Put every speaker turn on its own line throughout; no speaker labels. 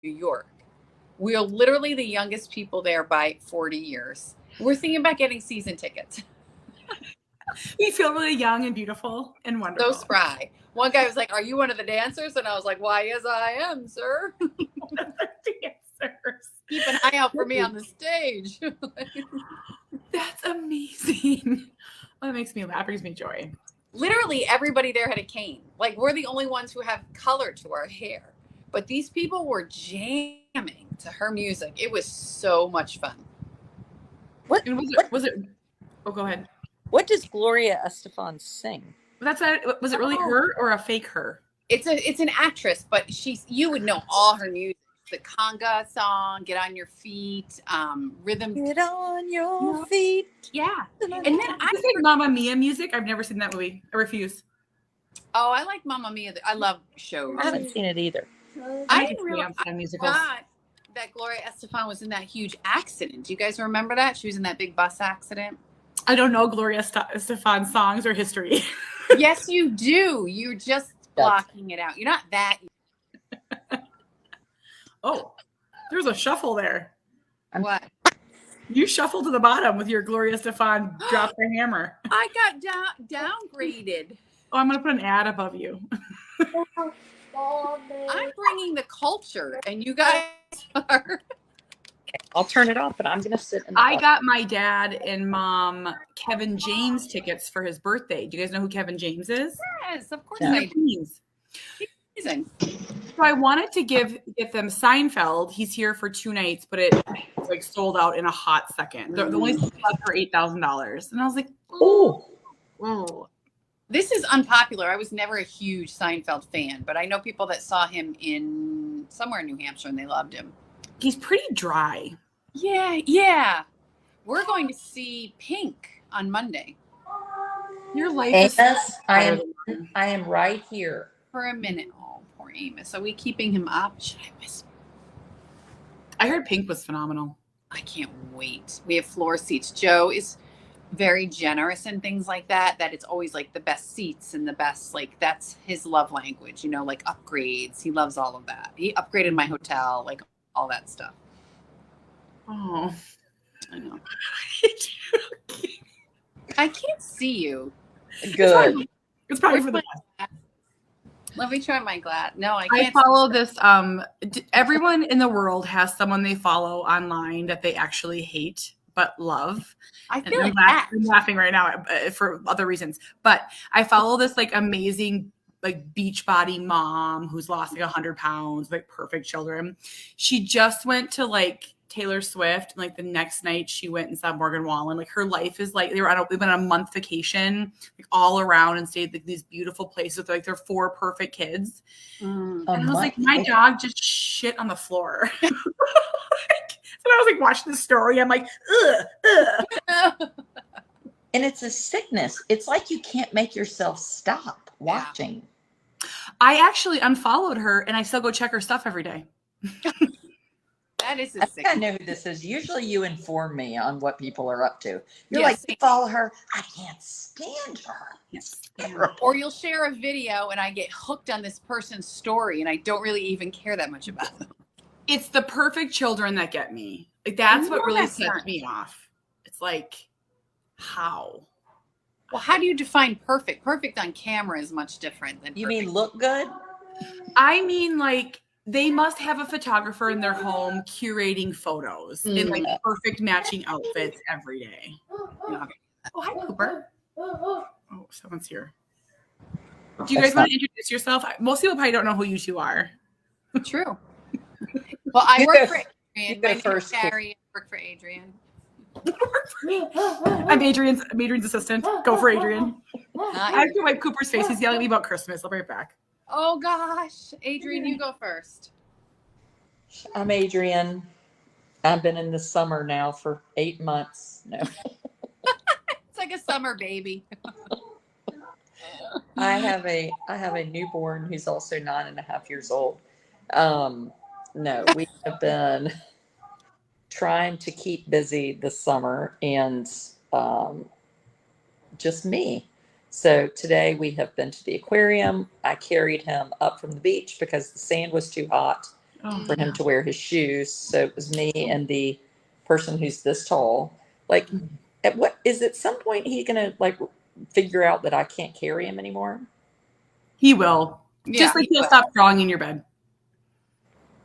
New York. We are literally the youngest people there by 40 years. We're thinking about getting season tickets.
We feel really young and beautiful and wonderful.
So spry. One guy was like, "Are you one of the dancers?" And I was like, "Why, yes, I am, sir."
Dancers.
Keep an eye out for me on the stage.
That's amazing. Oh, that makes me laugh. Brings me joy.
Literally, everybody there had a cane. Like, we're the only ones who have color to our hair. But these people were jamming to her music. It was so much fun.
Was it? Oh, go ahead.
What does Gloria Estefan sing?
Was it really her or a fake her?
It's an actress, but you would know all her music. The conga song, Get on Your Feet, rhythm.
Get on your feet.
Yeah.
And then I think Mamma Mia music. I've never seen that movie. I refuse.
Oh, I like Mamma Mia. I love shows.
I haven't seen it either.
I didn't realize that Gloria Estefan was in that huge accident. Do you guys remember that? She was in that big bus accident.
I don't know Gloria Estefan songs or history.
Yes, you do. You're just blocking it out. You're not that.
Oh, there's a shuffle there.
What?
You shuffled to the bottom with your Gloria Estefan drop the hammer.
I got downgraded.
Oh, I'm going to put an ad above you.
I'm bringing the culture, and you guys are.
Okay, I'll turn it off, but I'm going to sit in the
I got my dad and mom Kevin James tickets for his birthday. Do you guys know who Kevin James is?
Yes, of course I do.
He's amazing. So I wanted to get them Seinfeld. He's here for 2 nights, but it's like sold out in a hot second. The only left for $8,000, and I was like, oh.
This is unpopular. I was never a huge Seinfeld fan, but I know people that saw him in somewhere in New Hampshire and they loved him.
He's pretty dry.
Yeah. We're going to see Pink on Monday.
Your life is.
I am right here.
For a minute. Oh, poor Amos. Are we keeping him up? Should I miss him?
I heard Pink was phenomenal.
I can't wait. We have floor seats. Joe is very generous and things like that it's always like the best seats and the best, like, that's his love language, like upgrades. He loves all of that. He upgraded my hotel, like all that stuff.
Oh,
I know. I can't see you.
Good.
It's probably for the best.
Let me try my glass. No, I can't.
I follow this. Everyone in the world has someone they follow online that they actually hate but love.
I feel
I'm laughing right now for other reasons. But I follow this like amazing like beach body mom who's lost like 100 pounds, like perfect children. She just went to like Taylor Swift, and like the next night she went and saw Morgan Wallen. Like her life is like they went on a month vacation, like all around, and stayed like these beautiful places with like their 4 perfect kids. And I was like, my dog just shit on the floor. And I was like watching the story. I'm like, ugh.
And it's a sickness. It's like you can't make yourself stop watching.
I actually unfollowed her, and I still go check her stuff every day.
That is
I think I know who this is. Usually you inform me on what people are up to. You're like, you follow her. I can't stand her.
Or you'll share a video and I get hooked on this person's story and I don't really even care that much about them.
It's the perfect children that get me. Like that's what really sets me off. It's like, how?
Well, how do you define perfect? Perfect on camera is much different than perfect.
You mean look good?
I mean, like, they must have a photographer in their home curating photos in like perfect matching outfits every day. Oh, hi, Cooper. Oh, someone's here. Do you guys want to introduce yourself? Most people probably don't know who you two are.
True. Well, I work for Adrian.
My name is
Carrie. I work for Adrian.
I'm Adrian's assistant. Go for Adrian. I have to wipe Cooper's face. He's yelling at me about Christmas. I'll be right back.
Oh gosh, Adrian, you go first.
I'm Adrian. I've been in the summer now for 8 months. No.
It's like a summer baby.
I have a newborn who's also 9.5 years old. No, we have been trying to keep busy this summer and just me. So today we have been to the aquarium. I carried him up from the beach because the sand was too hot.
Oh,
for him to wear his shoes. So it was me and the person who's this tall. Like, at what is at some point he gonna like figure out that I can't carry him anymore?
he will.
Yeah,
Just like
he
he'll
will.
stop crawling in your bed.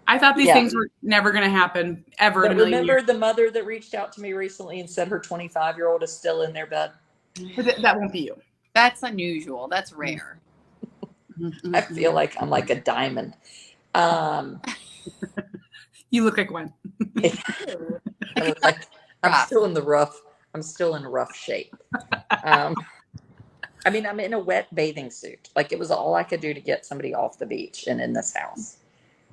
I thought these
Yeah.
things were never going to happen ever in
But
a million
remember
years.
the mother that reached out to me recently and said her 25-year-old is still in their bed?
But that won't be you.
That's unusual. That's rare.
I feel like I'm like a diamond.
You look like one.
I look like I'm still in the rough. I'm still in rough shape. I mean, I'm in a wet bathing suit. Like it was all I could do to get somebody off the beach and in this house.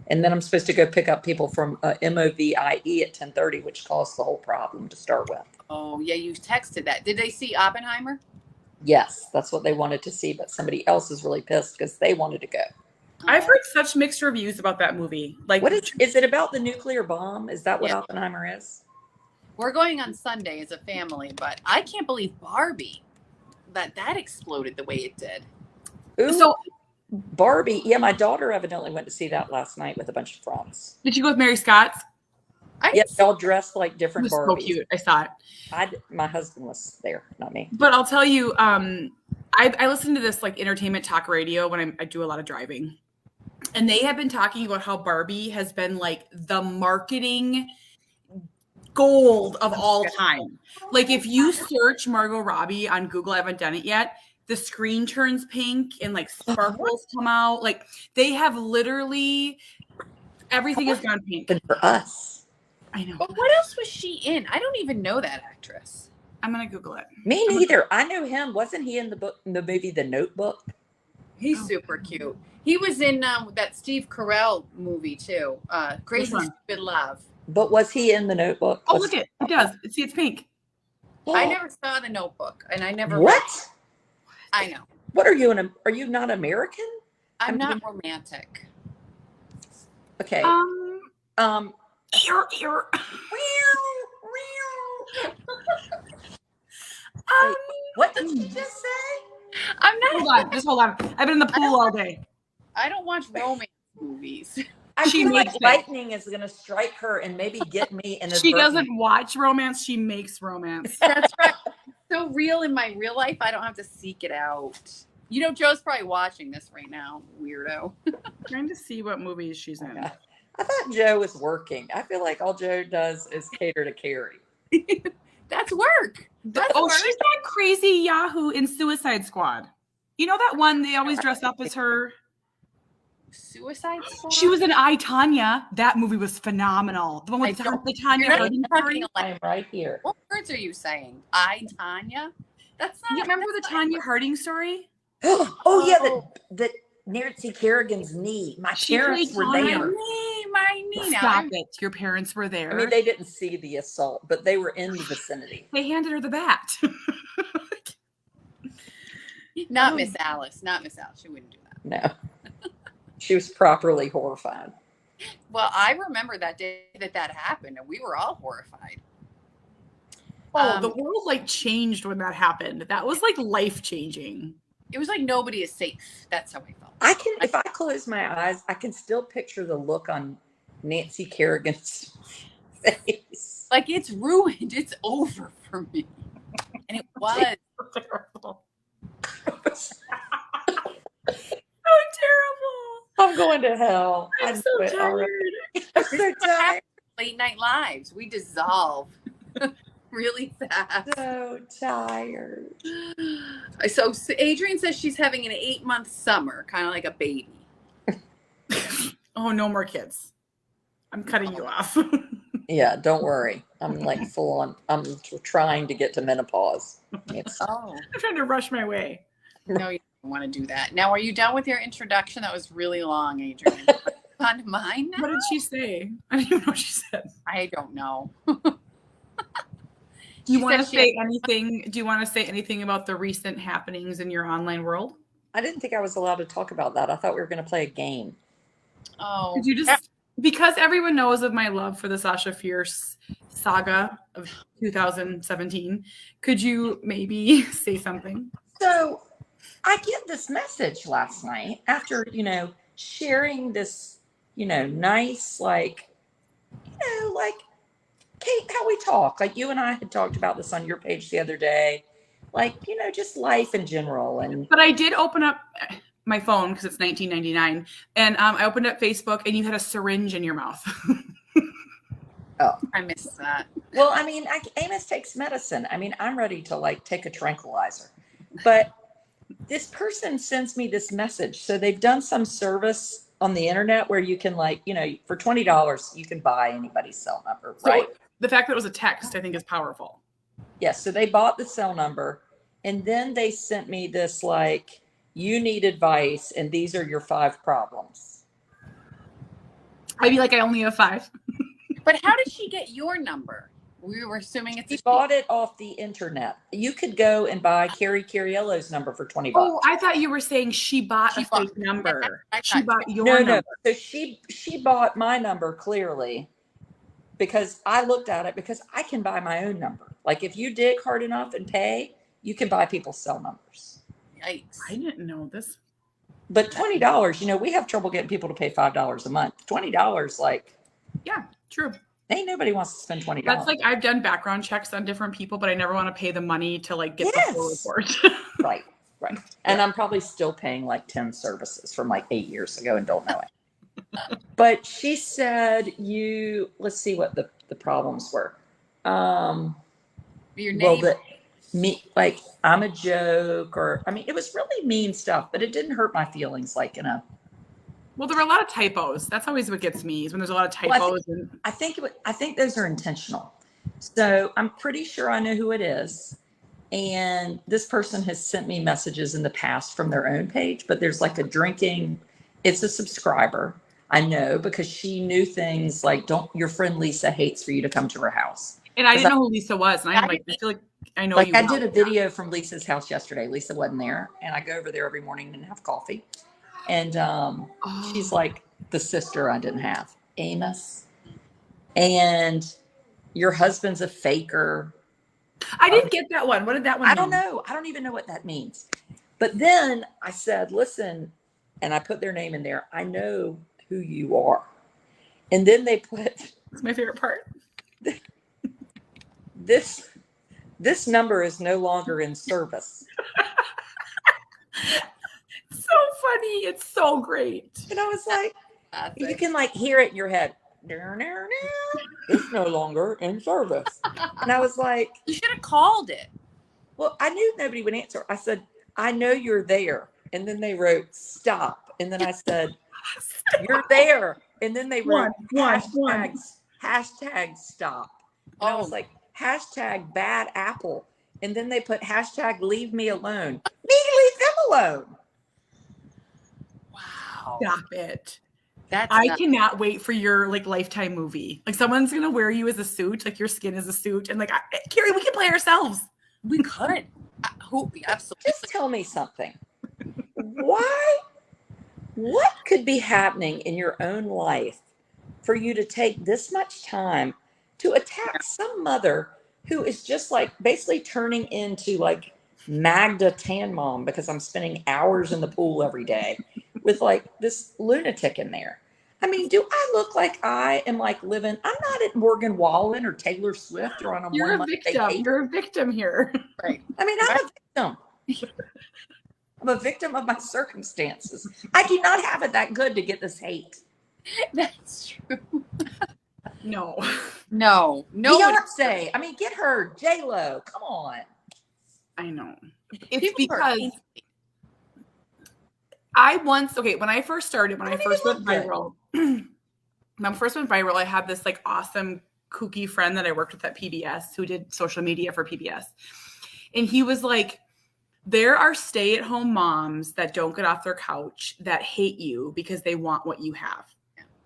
And then I'm supposed to go pick up people from MOVIE at 10:30, which caused the whole problem to start with.
Oh, yeah, you texted that. Did they see Oppenheimer?
Yes, that's what they wanted to see, but somebody else is really pissed because they wanted to go.
I've heard such mixed reviews about that movie. Like,
What is it about the nuclear bomb? Is that what
Yeah.
Oppenheimer is?
We're going on Sunday as a family, but I can't believe Barbie that exploded the way it did.
Ooh,
so
Barbie. Yeah, my daughter evidently went to see that last night with a bunch of friends.
did you go with Mary Scott's?
I
Yeah,
didn't see-
all dressed like
It
different
was
Barbies.
so cute. I saw it.
My husband was there, not me.
But I'll tell you, I listen to this like entertainment talk radio when I do a lot of driving. And they have been talking about how Barbie has been like the marketing gold of all time. Like if you search Margot Robbie on Google, I haven't done it yet, the screen turns pink and like sparkles come out. Like they have literally everything has gone pink.
But for us,
I know.
But what else was she in? I don't even know that actress.
I'm gonna Google it.
me neither. I know him. Wasn't he in the movie The Notebook?
He's super cute. He was in that Steve Carell movie too. Crazy
Which one?
Stupid Love.
But was he in The Notebook?
Oh, look it does. See, it's pink.
I never saw The Notebook, and I never.
What?
I know.
What are you? Are you not American?
I'm not romantic.
Okay.
Here.
What did you just say?
I'm not.
Hold on. I've been in the pool all day.
I don't watch romance movies.
I
She
feel like
makes it.
lightning is going to strike her and maybe get me in a.
She doesn't watch romance. She makes romance.
That's right. So real in my real life, I don't have to seek it out. You know, Joe's probably watching this right now, weirdo.
Trying to see what movies she's in.
I thought Joe was working. I feel like all Joe does is cater to Carrie.
That's work. That's work.
She's that crazy Yahoo in Suicide Squad. You know that one they always dress up as her?
Suicide Squad?
She was in I, Tanya. That movie was phenomenal. The one with the Tanya
You're not
Harding story.
I'm right here.
What words are you saying? I, Tanya? That's not.
You remember the Tanya Harding story?
Oh yeah, the Nancy Kerrigan's knee. My
She
parents
played
were
Tanya.
there.
My knee.
Stop it. Your parents were there.
I mean, they didn't see the assault, but they were in the vicinity.
They handed her the bat.
Not Miss Alice. Not Miss Alice. She wouldn't do that.
No, she was properly horrified.
Well, I remember that day that happened, and we were all horrified.
The world like changed when that happened. That was like life changing.
It was like nobody is safe. That's how I felt.
I can, if I close my eyes, I can still picture the look on Nancy Kerrigan's face.
Like it's ruined. It's over for me. And it was.
Terrible. So terrible.
I'm going to hell.
I'm so tired.
I'm so tired.
Late night lives. We dissolve really fast.
So tired.
So Adrian says she's having an 8-month summer, kind of like a baby.
Oh, no more kids. I'm cutting you off.
Yeah, don't worry. I'm like full on. I'm trying to get to menopause.
Oh,
I'm trying to rush my way.
no, you don't want to do that. Now, are you done with your introduction? That was really long, Adrian. On to mine now?
What did she say? I don't even know what she said.
I don't know.
Do you want to
said
say anything? Do you want to say anything about the recent happenings in your online world?
I didn't think I was allowed to talk about that. I thought we were going to play a game.
Oh,
Could you just, because everyone knows of my love for the Sasha Fierce saga of 2017, could you maybe say something?
So I get this message last night after, sharing this nice, like, like, Kate, how we talk. Like you and I had talked about this on your page the other day. Like, just life in general.
But I did open up my phone because it's 1999, and I opened up Facebook, and you had a syringe in your mouth.
Oh,
I missed that.
well, I mean, Amos takes medicine. I mean, I'm ready to like take a tranquilizer, but this person sends me this message. So they've done some service on the internet where you can like, for $20, you can buy anybody's cell number, right?
So the fact that it was a text, I think, is powerful.
Yes. So they bought the cell number, and then they sent me this like, you need advice, and these are your 5 problems.
I'd be like, I only have 5.
But how did she get your number? We were assuming it's
She bought it off the internet. You could go and buy Carrie Cariello's number for $20.
Oh, I thought you were saying she bought a fake number. She bought your number.
No. So she bought my number clearly because I looked at it because I can buy my own number. Like if you dig hard enough and pay, you can buy people's cell numbers.
Yikes.
I didn't know this.
But $20, we have trouble getting people to pay $5 a month. $20, like.
Yeah, true.
Ain't nobody wants to spend $20.
That's like I've done background checks on different people, but I never want to pay the money to like get the full report.
Right. And I'm probably still paying like 10 services from like 8 years ago and don't know it. But she said let's see what the problems were.
Your name.
Well, like I'm a joke, or I mean, it was really mean stuff, but it didn't hurt my feelings like in a.
Well, there were a lot of typos. That's always what gets me is when there's a lot of typos.
I think those are intentional. So I'm pretty sure I know who it is. And this person has sent me messages in the past from their own page, but there's like it's a subscriber. I know because she knew things like, your friend Lisa hates for you to come to her house.
And I didn't know who Lisa was. And I'm like, I feel like I know you.
I did a video from Lisa's house yesterday. Lisa wasn't there. And I go over there every morning and have coffee. And she's like the sister I didn't have, Amos. And your husband's a faker.
I didn't get that one. What did that one mean?
I don't know. I don't even know what that means. But then I said, listen, and I put their name in there. I know who you are. And then they put.
That's my favorite part.
This number is no longer in service.
So funny. It's so great.
And I was like, you can like hear it in your head. It's no longer in service. And I was like,
you should have called it.
Well, I knew nobody would answer. I said, I know you're there. And then they wrote stop. And then I said, you're there. And then they wrote hashtag stop. And I was like, hashtag bad apple. And then they put hashtag leave me alone. Leave them alone.
Wow.
Stop it.
I
cannot wait for your like Lifetime movie. Like someone's gonna wear you as a suit, like your skin is a suit, and like Carrie, we can play ourselves.
We could. Absolutely.
Just tell me something. What could be happening in your own life for you to take this much time to attack some mother who is just like basically turning into like Magda Tan Mom because I'm spending hours in the pool every day with like this lunatic in there. I mean, do I look like I am like living? I'm not at Morgan Wallen or Taylor Swift or on a
You're a victim. You're a victim here.
Right.
I mean, I'm a victim. I'm a victim of my circumstances. I do not have it that good to get this hate.
That's true.
No.
Beyonce. I mean, get her. J-Lo. Come on.
I know. It's because when I first went viral, I had this like awesome kooky friend that I worked with at PBS who did social media for PBS. And he was like, there are stay-at-home moms that don't get off their couch that hate you because they want what you have.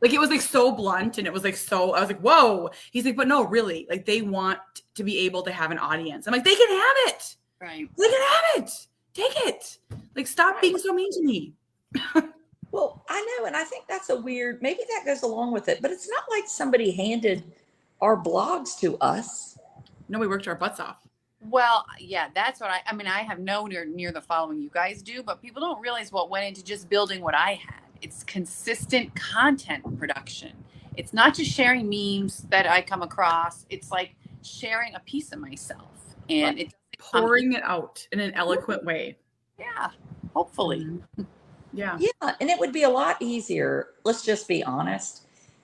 Like it was like so blunt and it was like I was like, whoa. He's like, but no, really, like they want to be able to have an audience. I'm like, they can have it.
Right.
They can have it. Take it. Like, stop being so mean to me.
Well, I know. And I think that's maybe that goes along with it, but it's not like somebody handed our blogs to us.
No, we worked our butts off.
Well, yeah, that's what I mean, I have nowhere near the following you guys do, but people don't realize what went into just building what I had. It's consistent content production. It's not just sharing memes that I come across. It's like sharing a piece of myself, and it
pouring it out in an eloquent way.
Yeah, hopefully.
Yeah.
Yeah, and it would be a lot easier. Let's just be honest.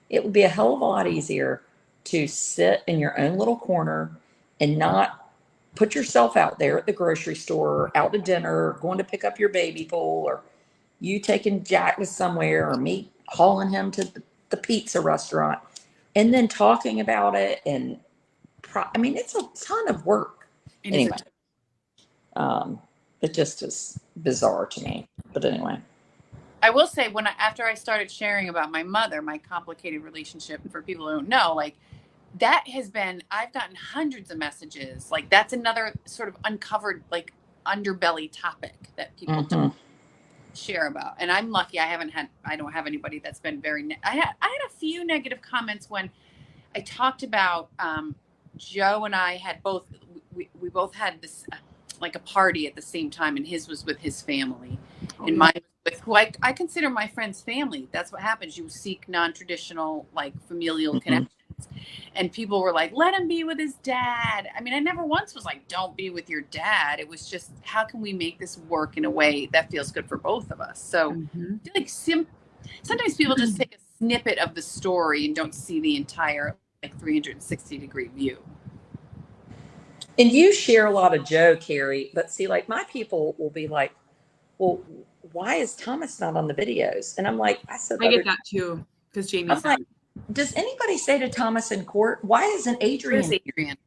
It would be a hell of a lot easier to sit in your own little corner and not put yourself out there at the grocery store, out to dinner, going to pick up your baby bowl, or you taking Jack to somewhere, or me hauling him to the pizza restaurant, and then talking about it. And I mean, it's a ton of work. Anyway, it just is bizarre to me. But anyway.
I will say after I started sharing about my mother, my complicated relationship, for people who don't know, like that has been, I've gotten hundreds of messages. Like that's another sort of uncovered, like underbelly topic that people don't share about. And I'm lucky I don't have anybody that's been I had a few negative comments when I talked about Joe and I had we both had this like a party at the same time, and his was with his family, and mine was with who I consider my friend's family. That's what happens. You seek non-traditional, like familial connections. And people were like, let him be with his dad. I mean, I never once was like, don't be with your dad. It was just, how can we make this work in a way that feels good for both of us? So I feel like sometimes people just take a snippet of the story and don't see the entire like 360-degree view.
And you share a lot of Joe, Carrie, but see, like my people will be like, well, why is Thomas not on the videos? And I'm like, I
get that too, because Jamie's
like, does anybody say to Thomas in court, why isn't Adrian?
Where's Adrian?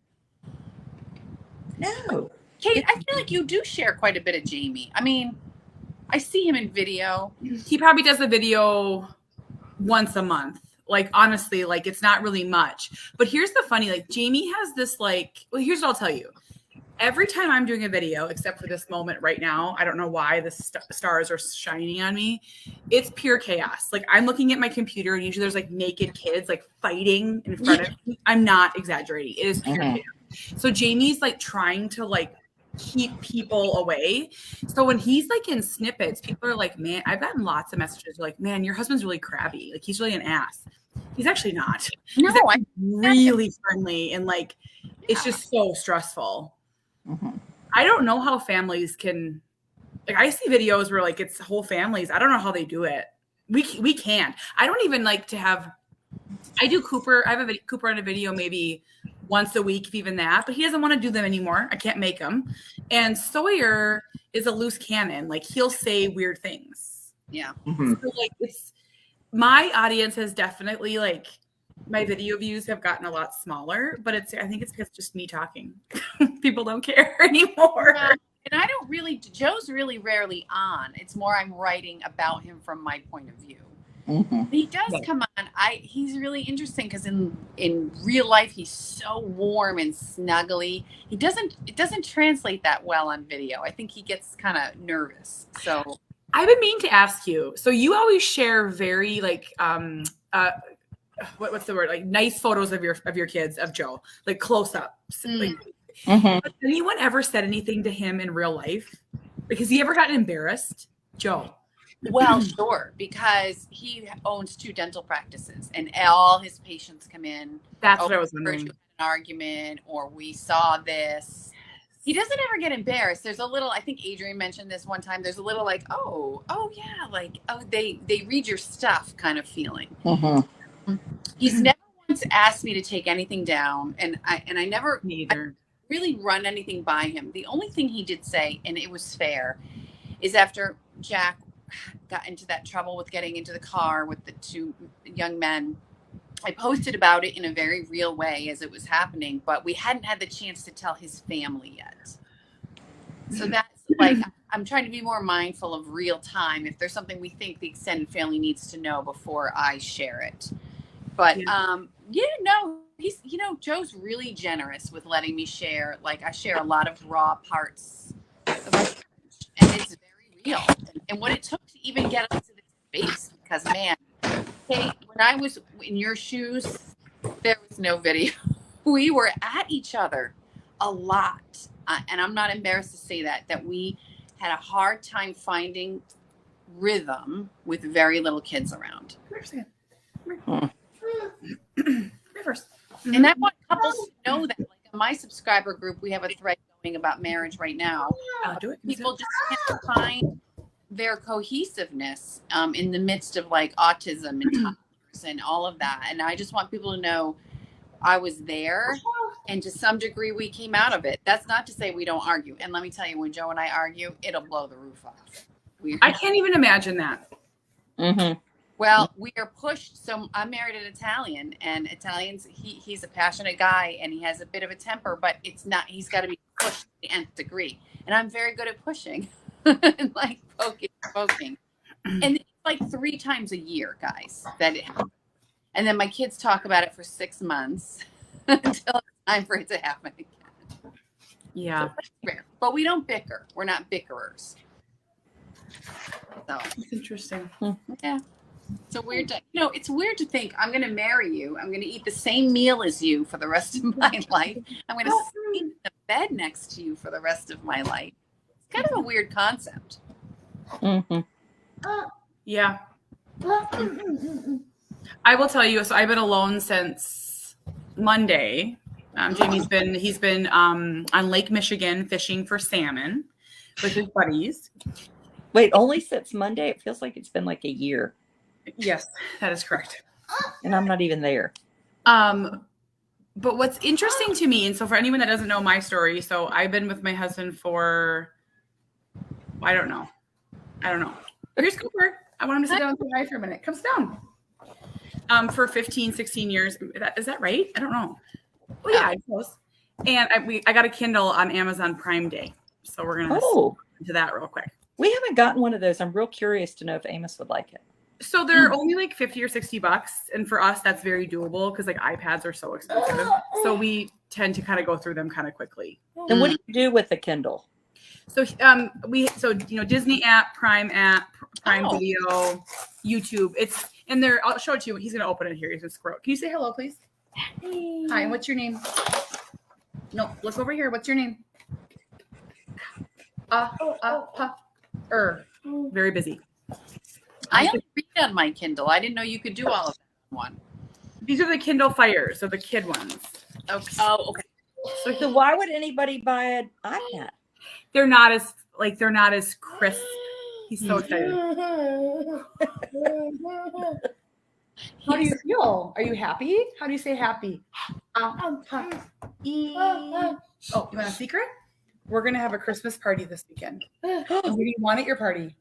No.
Kate, I feel like you do share quite a bit of Jamie. I mean, I see him in video.
He probably does a video once a month. Like, honestly, like it's not really much. But here's the funny, like Jamie has this like, well, here's what I'll tell you. Every time I'm doing a video, except for this moment right now, I don't know why the stars are shining on me. It's pure chaos. Like I'm looking at my computer and usually there's like naked kids like fighting in front of me. I'm not exaggerating. It is pure chaos. So Jamie's like trying to like keep people away. So when he's like in snippets, people are like, man, I've gotten lots of messages like, man, your husband's really crabby. Like he's really an ass. He's actually not.
No,
he's really friendly and like, it's just so stressful. I don't know how families can, like I see videos where like it's whole families. I don't know how they do it. We can't. I don't even like to have, I do Cooper. I have Cooper on a video maybe once a week, if even that, but he doesn't want to do them anymore. I can't make him. And Sawyer is a loose cannon. Like he'll say weird things.
Yeah.
So like it's, my audience has definitely like, my video views have gotten a lot smaller, but I think it's because just me talking. People don't care anymore.
Yeah. And I don't really, Joe's really rarely on. It's more I'm writing about him from my point of view. He does come on. He's really interesting because in real life he's so warm and snuggly. It doesn't translate that well on video. I think he gets kind of nervous. So
I've been meaning to ask you. So you always share very like what's the word? Like nice photos of your kids, of Joe, like close ups. Like, has anyone ever said anything to him in real life? Like, has he ever gotten embarrassed, Joe?
Well, sure, because he owns 2 dental practices, and all his patients come in.
That's what I was wondering.
An argument, or we saw this. He doesn't ever get embarrassed. There's a little, I think Adrian mentioned this one time. There's a little like, oh yeah, like they read your stuff kind of feeling. He's never once asked me to take anything down, and I never really run anything by him. The only thing he did say, and it was fair, is after Jack got into that trouble with getting into the car with the 2 young men, I posted about it in a very real way as it was happening, but we hadn't had the chance to tell his family yet. So that's like, I'm trying to be more mindful of real time. If there's something we think the extended family needs to know before I share it. But he's, Joe's really generous with letting me share. Like I share a lot of raw parts of my marriage, and it's very real. And what it took to even get us to this space, because man, Kate, when I was in your shoes, there was no video. We were at each other a lot. And I'm not embarrassed to say that we had a hard time finding rhythm with very little kids around.
First.
And I want couples to know that. Like in my subscriber group, we have a thread going about marriage right now.
Do it.
People just can't find their cohesiveness in the midst of like autism and toddlers and all of that. And I just want people to know I was there, and to some degree we came out of it. That's not to say we don't argue. And let me tell you, when Joe and I argue, it'll blow the roof off.
I can't even imagine that.
Mm-hmm.
Well, we are pushed. So I'm married an Italian, and Italians, he's a passionate guy and he has a bit of a temper, but it's not, he's got to be pushed to the nth degree. And I'm very good at pushing and like poking. And it's like 3 times a year, guys, that it happens. And then my kids talk about it for 6 months until it's time for it to happen again.
Yeah.
So it's rare, but we don't bicker. We're not bickerers. So
It's interesting.
yeah. It's weird to, it's weird to think I'm going to marry you. I'm going to eat the same meal as you for the rest of my life. I'm going to sleep in the bed next to you for the rest of my life. It's kind of a weird concept.
Mm-hmm.
Yeah. I will tell you, so I've been alone since Monday. He's been on Lake Michigan fishing for salmon with his buddies.
Wait, only since Monday? It feels like it's been like a year.
Yes, that is correct.
And I'm not even there.
But what's interesting to me, and so for anyone that doesn't know my story, so I've been with my husband for, I don't know. Here's Cooper. I want him to sit down and say hi for a minute. Come sit down. For 15, 16 years. Is that right? I don't know. Oh, yeah, I suppose. And I got a Kindle on Amazon Prime Day. So we're going to into that real quick.
We haven't gotten one of those. I'm real curious to know if Amos would like it.
So they're only like $50 or $60. And for us, that's very doable because like iPads are so expensive. So we tend to kind of go through them kind of quickly.
And what do you do with the Kindle?
So Disney app, Prime Video, YouTube. It's in there. I'll show it to you. He's gonna open it here. He's gonna scroll. Can you say hello, please? Hi. And what's your name? No, look over here. What's your name? Very busy.
I only read on my Kindle. I didn't know you could do all of that in one.
These are the Kindle Fires, so the kid ones.
Okay. Oh, okay.
So why would anybody buy an iPad?
They're not as crisp. He's so excited. How do you feel? Are you happy? How do you say happy? Oh, you want a secret? We're going to have a Christmas party this weekend. And what do you want at your party?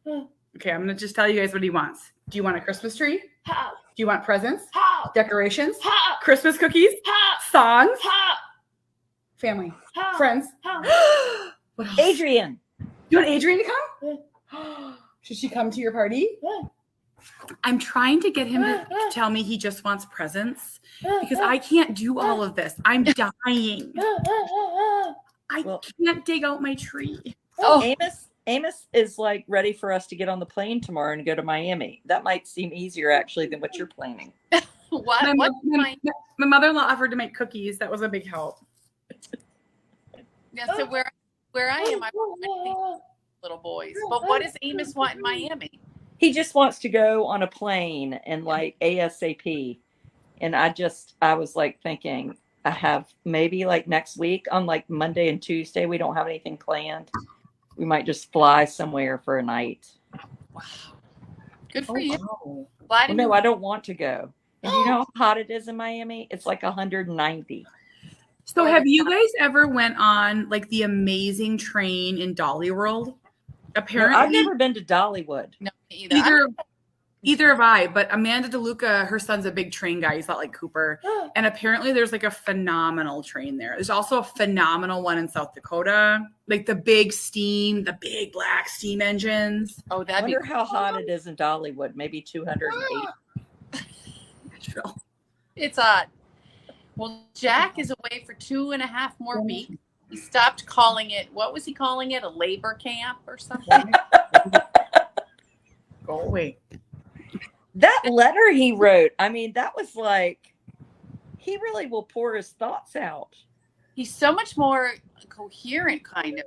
Okay, I'm going to just tell you guys what he wants. Do you want a Christmas tree? Do you want presents? Decorations? Christmas cookies? Songs? Family? Friends? What else?
Adrian.
You want Adrian to come? Should she come to your party? I'm trying to get him to tell me he just wants presents because I can't do all of this. I'm dying. I can't dig out my tree.
Oh, Amos is like ready for us to get on the plane tomorrow and go to Miami. That might seem easier actually than what you're planning.
My mother-in-law offered to make cookies. That was a big help.
Yeah, so where I am, I little boys. But what does Amos want in Miami?
He just wants to go on a plane and like ASAP. And I was like thinking, I have maybe like next week on like Monday and Tuesday, we don't have anything planned. We might just fly somewhere for a night.
Wow. Good for you.
Wow.
No, I don't want to go. And you know how hot it is in Miami? It's like 190.
So have you guys ever went on like the amazing train in Dolly World? Apparently,
I've never been to Dollywood.
No, either.
Either have I, but Amanda DeLuca, her son's a big train guy. He's not like Cooper. And apparently there's like a phenomenal train there. There's also a phenomenal one in South Dakota. Like the big black steam engines.
Oh,
I wonder how hot it is in Dollywood. Maybe 208.
It's hot. Well, Jack is away for 2.5 more weeks. He stopped calling it, what was he calling it? A labor camp or something?
Go away.
That letter he wrote, I mean, that was like, he really will pour his thoughts out.
He's so much more coherent kind of.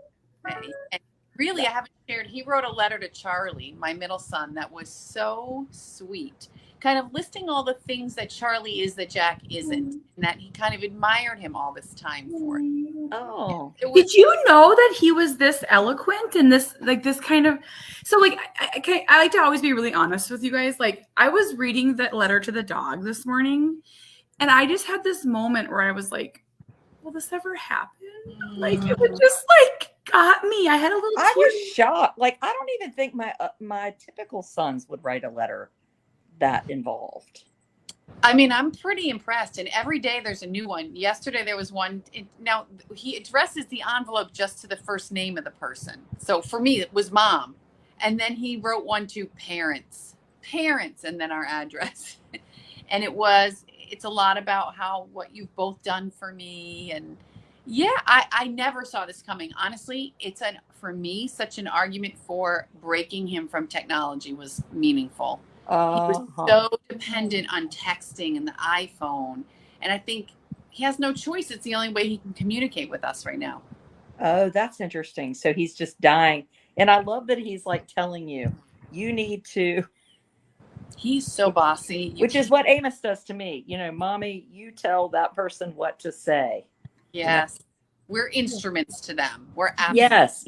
And really, I haven't shared, he wrote a letter to Charlie, my middle son, that was so sweet, kind of listing all the things that Charlie is that Jack isn't, and that he kind of admired him all this time for.
Oh,
Did you know that he was this eloquent and this kind of, so like, I like to always be really honest with you guys. Like, I was reading that letter to the dog this morning, and I just had this moment where I was like, will this ever happen? Like, it was just like got me. I had a little
I
tear.
was shocked. Like, I don't even think my typical sons would write a letter that involved.
I mean, I'm pretty impressed. And every day there's a new one. Yesterday there was one. Now he addresses the envelope just to the first name of the person. So for me, it was mom. And then he wrote one to parents, and then our address. And it's a lot about what you've both done for me. And yeah, I never saw this coming. Honestly, for me, such an argument for breaking him from technology was meaningful. He was so dependent on texting and the iPhone. And I think he has no choice. It's the only way he can communicate with us right now.
Oh, that's interesting. So he's just dying. And I love that he's like telling you need to.
He's so bossy.
Which is what Amos does to me. Mommy, you tell that person what to say.
Yes. We're instruments to them. We're
Yes.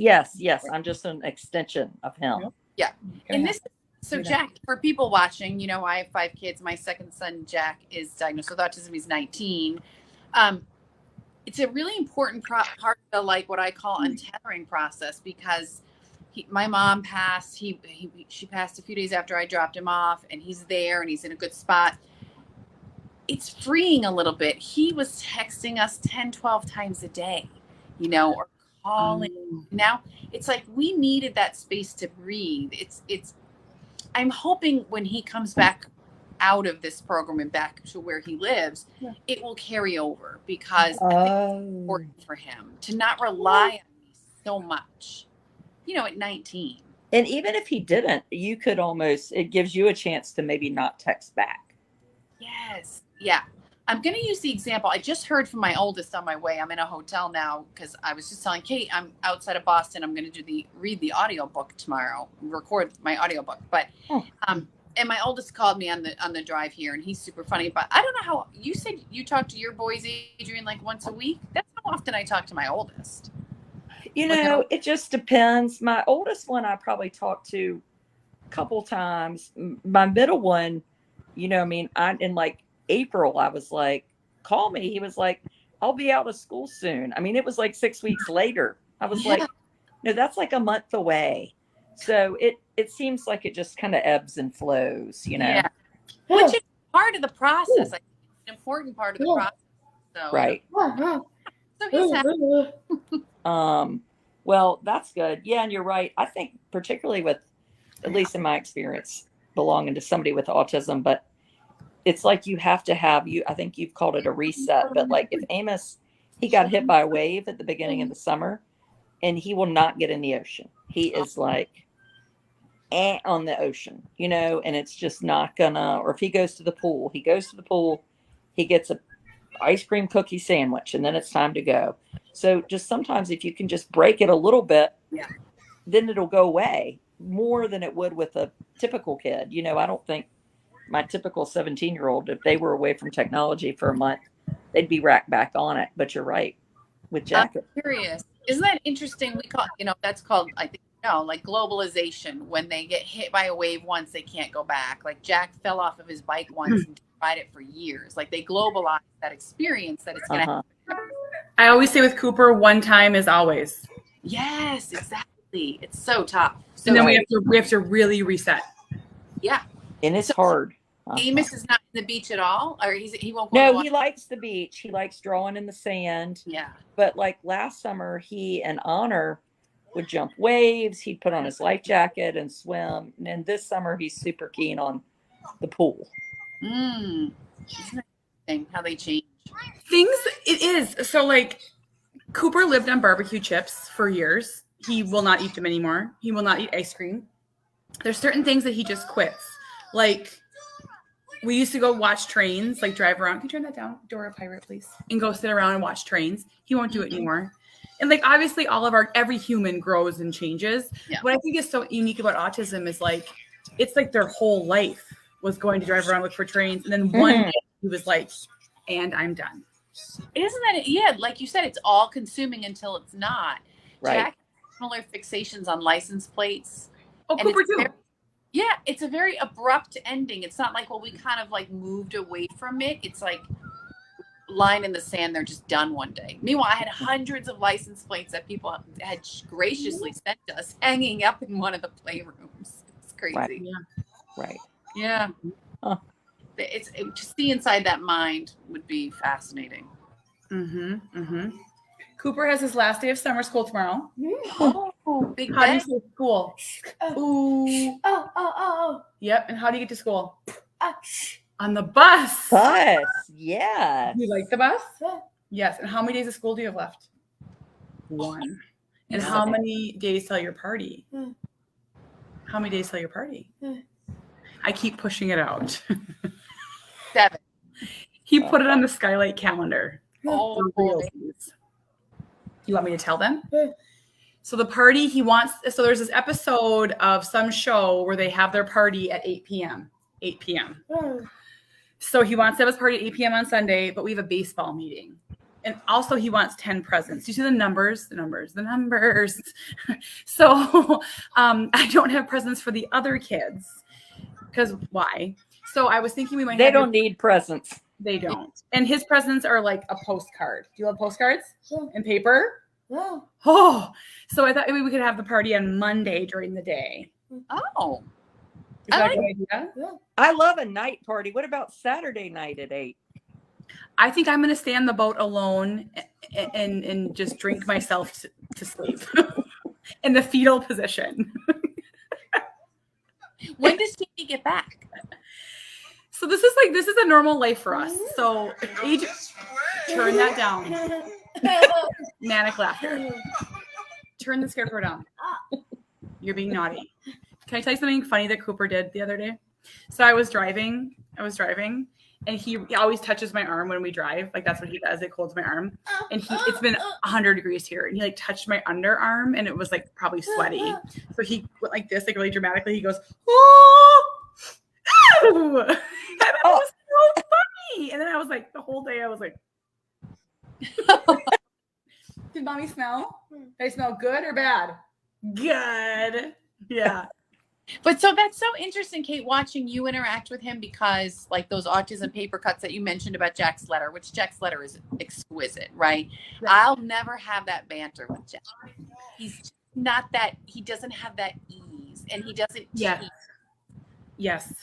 I'm just an extension of him.
Yeah. And so Jack, for people watching, I have 5 kids. My second son, Jack, is diagnosed with autism. He's 19. It's a really important part of the, like, what I call untethering process, because my mom passed. She passed a few days after I dropped him off, and he's there and he's in a good spot. It's freeing a little bit. He was texting us 10, 12 times a day, or calling. Now it's like we needed that space to breathe. I'm hoping when he comes back out of this program and back to where he lives, it will carry over, because I think it's important for him to not rely on me so much, at 19.
And even if he didn't, you could it gives you a chance to maybe not text back.
Yes. Yeah. I'm going to use the example. I just heard from my oldest on my way. I'm in a hotel now because I was just telling Kate I'm outside of Boston. I'm going to read the audiobook tomorrow, record my audiobook. But and my oldest called me on the drive here, and he's super funny. But I don't know how you said you talk to your boys, Adrian, like once a week. That's how often I talk to my oldest.
It just depends. My oldest one I probably talked to a couple times. My middle one, in like April, I was like, call me. He was like, I'll be out of school soon. I mean, it was like 6 weeks later. I was like, no, that's like a month away. So it seems like it just kind of ebbs and flows,
Yeah. Which is part of the process. I think it's an important part of the process. So,
right.
So he's happy.
Well, that's good. Yeah, and you're right. I think particularly with, at least in my experience, belonging to somebody with autism, but it's like you have to I think you've called it a reset, but like if Amos, he got hit by a wave at the beginning of the summer, and he will not get in the ocean. He is like on the ocean, and it's just not gonna, or if he goes to the pool, he gets a ice cream cookie sandwich, and then it's time to go. So just sometimes if you can just break it a little bit, then it'll go away more than it would with a typical kid. I don't think my typical 17-year-old, if they were away from technology for a month, they'd be racked back on it. But you're right with Jack.
I'm curious. Isn't that interesting? We call, that's called, I think, like globalization. When they get hit by a wave once, they can't go back. Like Jack fell off of his bike once and tried it for years. Like they globalize that experience that it's going to happen.
I always say with Cooper, one time is always.
Yes, exactly. It's so tough. So
and then we have to really reset.
Yeah.
And it's hard.
Amos is not in the beach at all, or he won't go.
No, he likes the beach. He likes drawing in the sand.
Yeah.
But like last summer, he and Honor would jump waves. He'd put on his life jacket and swim. And this summer, he's super keen on the pool.
Isn't that interesting how they change?
It is. So like Cooper lived on barbecue chips for years. He will not eat them anymore. He will not eat ice cream. There's certain things that he just quits. Like We used to go watch trains, like drive around. Can you turn that down, Dora Pirate, please? And go sit around and watch trains. He won't do it anymore. And like obviously every human grows and changes.
Yeah.
What I think is so unique about autism is like it's like their whole life was going to drive around, look for trains, and then one day he was like, and I'm done.
Isn't that yeah, like you said, it's all consuming until it's not.
Right.
Jack has similar fixations on license plates.
Oh,
And
Cooper
it's
too.
very- yeah, it's a very abrupt ending. It's not like, well, we kind of like moved away from it. It's like line in the sand. They're just done one day. Meanwhile, I had hundreds of license plates that people had graciously sent us hanging up in one of the playrooms. It's crazy.
Right.
Yeah.
Right.
Yeah.
Huh.
To see inside that mind would be fascinating.
Cooper has his last day of summer school tomorrow.
Oh, big
How do you
day.
say school? Ooh. Oh. Yep. And how do you get to school? On the bus.
Bus. Yeah.
You like the bus? Yes. And how many days of school do you have left? 1. And how many days till your party? How many days till your party? I keep pushing it out.
7.
He put it on the Skylight calendar.
Oh,
You want me to tell them? So the party so there's this episode of some show where they have their party at 8 p.m. 8 p.m. So he wants to have his party at 8 p.m. on Sunday, but we have a baseball meeting. And also he wants 10 presents. You see the numbers. So I don't have presents for the other kids. Because why? So I was thinking we might
They don't need presents.
They don't. And his presents are like a postcard. Do you love postcards? And paper?
Yeah.
Oh, so I thought maybe we could have the party on Monday during the day.
Oh.
Is that a good idea?
Yeah.
I love a night party. What about Saturday night at 8?
I think I'm going to stay on the boat alone and just drink myself to sleep in the fetal position.
When does Jamie get back?
So this is a normal life for us. So turn that down. Manic laughter. Turn the scarecrow down. You're being naughty. Can I tell you something funny that Cooper did the other day? So I was driving, and he always touches my arm when we drive. Like that's what he does. It holds my arm. And it's been 100 degrees here, and he like touched my underarm, and it was like probably sweaty. So he went like this, like really dramatically. He goes, oh, ow! And it was so funny. And then I was like, the whole day I was like, did mommy smell? Did I smell good or bad? Good. Yeah.
But so that's so interesting, Kate, watching you interact with him, because like those autism paper cuts that you mentioned about Jack's letter, which Jack's letter is exquisite, right?
Yeah.
I'll never have that banter with Jack. He's not that, he doesn't have that ease, and he doesn't.
Yeah. Yes.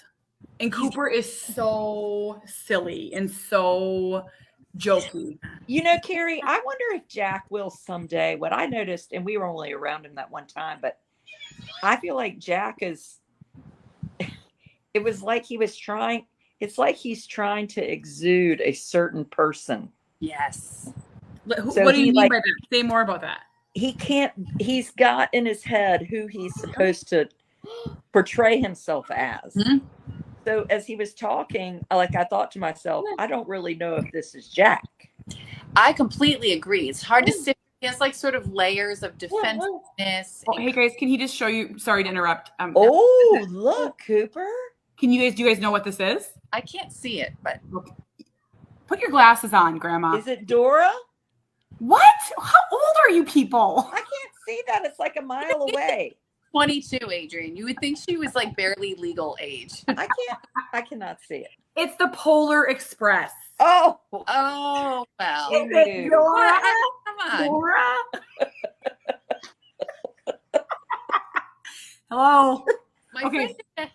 And Cooper is so silly and so jokey.
You know, Carrie, I wonder if Jack will someday. What I noticed, and we were only around him that one time, but I feel like Jack is, it was like he was trying, it's like he's trying to exude a certain person.
Yes.
So what do you mean by that? Say more about that.
He's got in his head who he's supposed to portray himself as.
Mm-hmm.
So as he was talking, like I thought to myself, I don't really know if this is Jack.
I completely agree. It's hard to sift. He has like sort of layers of defensiveness.
Oh, hey guys, can he just show you? Sorry to interrupt.
Oh, look, Cooper.
Do you guys know what this is?
I can't see it, but
Put your glasses on, Grandma.
Is it Dora?
What? How old are you people?
I can't see that. It's like a mile away.
22, Adrian. You would think she was like barely legal age.
I cannot see it.
It's the Polar Express.
Oh,
Oh, well.
Is it
Dora?
Come on.
Dora? Hello.
My
Okay.
friend,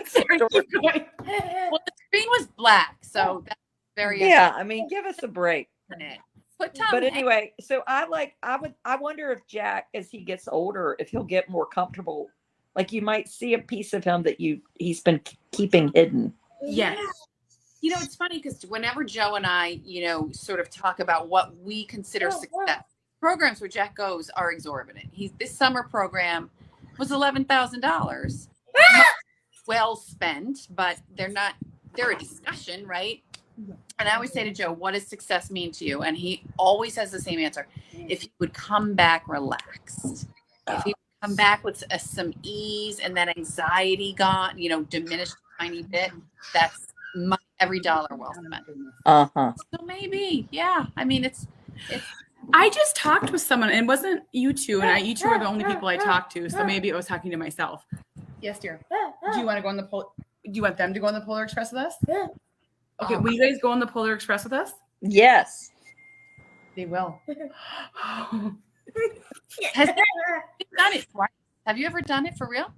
Sorry, keep going.
well, the screen was black, so that's very
yeah. I mean, give us a break.
unfortunate. Put Tom
But
Hanks-
anyway, so I wonder if Jack, as he gets older, if he'll get more comfortable. Like you might see a piece of him that he's been keeping hidden.
Yes.
You know, it's funny because whenever Joe and I, sort of talk about what we consider success, programs where Jack goes are exorbitant. This summer program was $11,000. well spent, but they're a discussion, right? And I always say to Joe, what does success mean to you? And he always has the same answer. If he would come back relaxed, if he would come back with some ease and that anxiety gone, diminished a tiny bit, that's every dollar well spent.
Uh-huh.
So maybe, yeah. I mean, it's.
I just talked with someone, and it wasn't you two, and you two are the only people I talked to, so maybe I was talking to myself. Yes, dear. Do you want to go on do you want them to go on the Polar Express with us? Okay, will you guys go on the Polar Express with us?
Yes.
They will.
Has done it twice? Have you ever done it for real?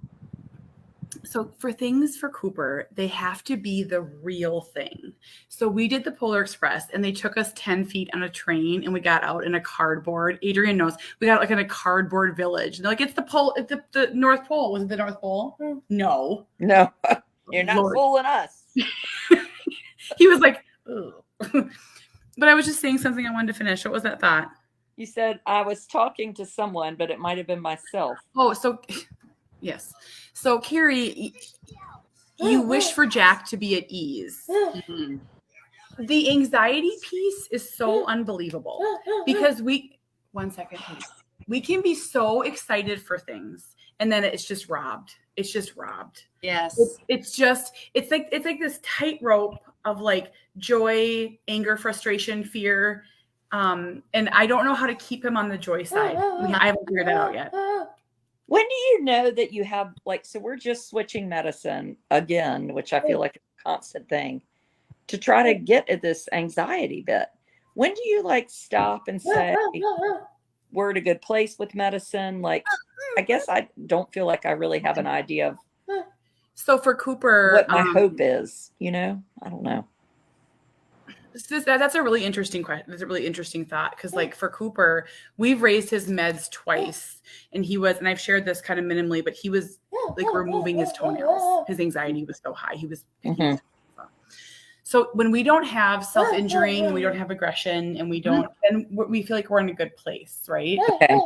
So for things for Cooper, they have to be the real thing. So we did the Polar Express, and they took us 10 feet on a train, and we got out in a cardboard. Adrian knows. We got like in a cardboard village. And they're like, it's the North Pole. Was it the North Pole? No.
No, you're not fooling us.
He was like, ugh. But I was just saying something I wanted to finish. What was that thought?
You said I was talking to someone, but it might have been myself.
Oh, so yes. So Carrie, you wish for Jack to be at ease.
Mm-hmm.
The anxiety piece is so unbelievable because one second, please. We can be so excited for things, and then it's just robbed. It's just robbed.
Yes.
It's like this tightrope of like joy, anger, frustration, fear. And I don't know how to keep him on the joy side. I haven't figured that out yet.
When do you know that you have so we're just switching medicine again, which I feel like is a constant thing, to try to get at this anxiety bit. When do you stop and say, we're at a good place with medicine? I guess I don't feel like I really have an idea of
so for Cooper,
what my hope is, I don't know.
That's a really interesting question. That's a really interesting thought because, for Cooper, we've raised his meds twice, and I've shared this kind of minimally, but he was removing his toenails. His anxiety was so high. He was. Mm-hmm. So when we don't have self-injuring, we don't have aggression, and we don't, and we feel like we're in a good place, right?
Okay.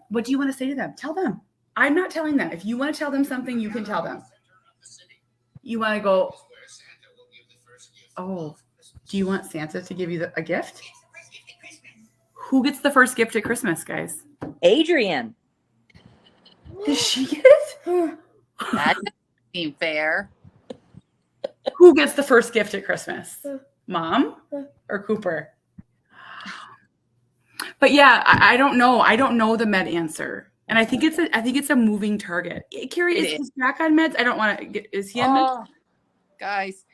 What do you want to say to them? Tell them. I'm not telling them. If you want to tell them something, you can tell them. You want to go, oh, do you want Santa to give you a gift? Who gets the first gift at Christmas, guys?
Adrian.
Does she get it?
That doesn't seem fair.
Who gets the first gift at Christmas? Mom or Cooper? But yeah, I don't know. I don't know the med answer. And I think it's a moving target. Carrie, is Jack on meds? I don't want to get, is he on meds?
Guys,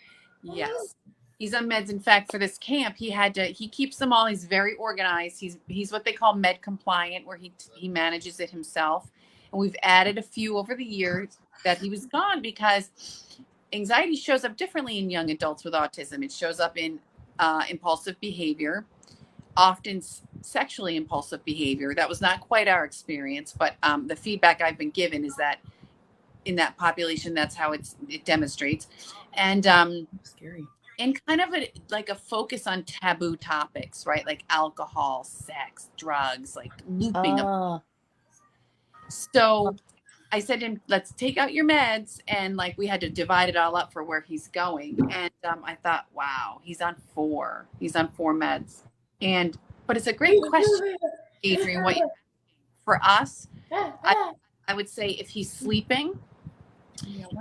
yes. He's on meds. In fact, for this camp, he keeps them all. He's very organized. He's what they call med compliant, where he manages it himself. And we've added a few over the years that he was gone because anxiety shows up differently in young adults with autism. It shows up in impulsive behavior, often sexually impulsive behavior. That was not quite our experience, but the feedback I've been given is that in that population, that's how it demonstrates. And
scary.
And kind of a focus on taboo topics, right? Like alcohol, sex, drugs, looping up. So I said to him, let's take out your meds. And we had to divide it all up for where he's going. And I thought, wow, he's on 4 meds. But it's a great question, Adrian. For us, I would say if he's sleeping,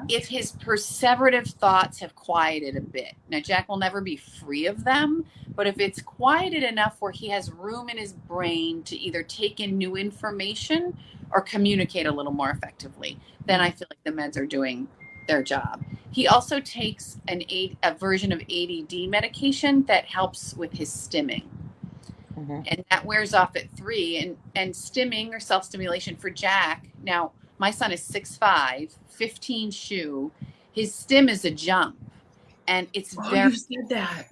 if his perseverative thoughts have quieted a bit. Now, Jack will never be free of them, but if it's quieted enough where he has room in his brain to either take in new information or communicate a little more effectively, then I feel like the meds are doing their job. He also takes a version of ADD medication that helps with his stimming. Mm-hmm. And that wears off at 3. And stimming or self-stimulation for Jack, now, my son is 6'5", 15 shoe. His stim is a jump. And it's
you said that.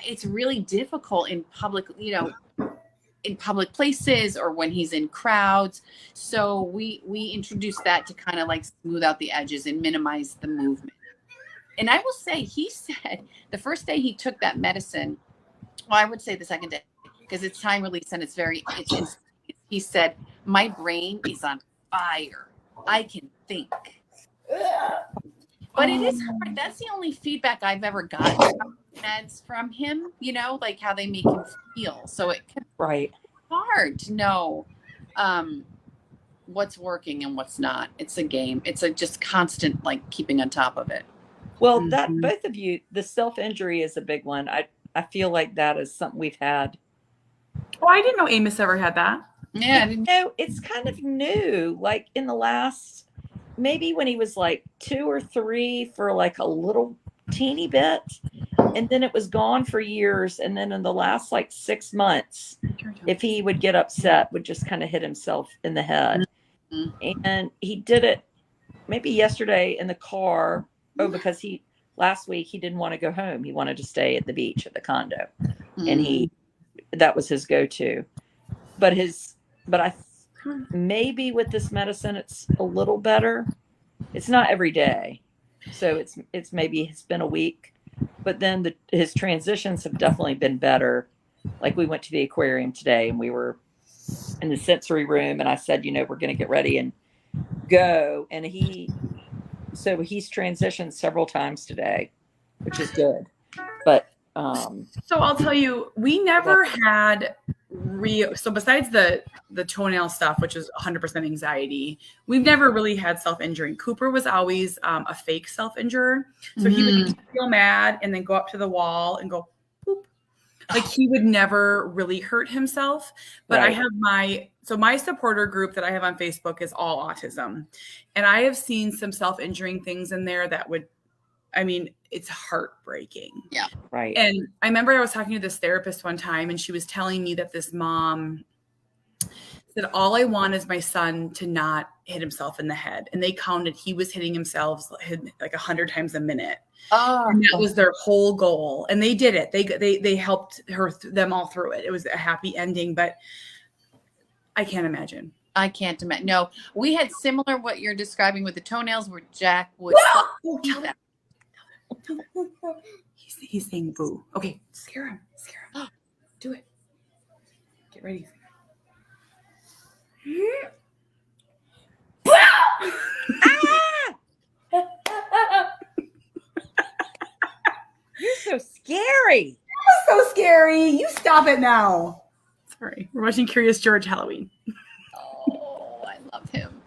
It's really difficult in public, in public places or when he's in crowds. So we introduced that to kind of smooth out the edges and minimize the movement. And I will say, he said the first day he took that medicine, well, I would say the second day, because it's time release and he said, my brain is on fire. I can think. But it is hard. That's the only feedback I've ever gotten from meds from him, like how they make him feel. So it can
Right.
be hard to know what's working and what's not. It's a game. It's a just constant like keeping on top of it.
Well, that both of you, the self-injury is a big one. I feel like that is something we've had.
Oh, I didn't know Amos ever had that.
Yeah.
No, it's kind of new. Like in the last, maybe when he was like 2 or 3 for like a little teeny bit. And then it was gone for years. And then in the last like 6 months, if he would get upset, would just kind of hit himself in the head. Mm-hmm. And he did it maybe yesterday in the car. Oh, because last week he didn't want to go home. He wanted to stay at the beach at the condo. Mm-hmm. And that was his go-to. But maybe with this medicine, it's a little better. It's not every day. So it's been a week, but then his transitions have definitely been better. Like we went to the aquarium today and we were in the sensory room and I said, we're going to get ready and go. And he's transitioned several times today, which is good. But,
so I'll tell you, we never had so besides the toenail stuff, which is 100% anxiety, we've never really had self-injuring. Cooper was always a fake self-injurer. So he would feel mad and then go up to the wall and go, boop. Like he would never really hurt himself. But right. I have my supporter group that I have on Facebook is all autism. And I have seen some self-injuring things in there that it's heartbreaking.
Yeah. Right.
And I remember I was talking to this therapist one time and she was telling me that this mom said, all I want is my son to not hit himself in the head. And they counted, he was hitting himself like 100 times a minute. Oh. And that was their whole goal. And they did it. They helped them all through it. It was a happy ending, but I can't imagine.
I can't imagine. No, we had similar what you're describing with the toenails where Jack would.
He's saying boo. Okay, scare him. Do it. Get ready.
You're so scary.
So scary. You stop it now. Sorry. We're watching Curious George Halloween.
Oh, I love him.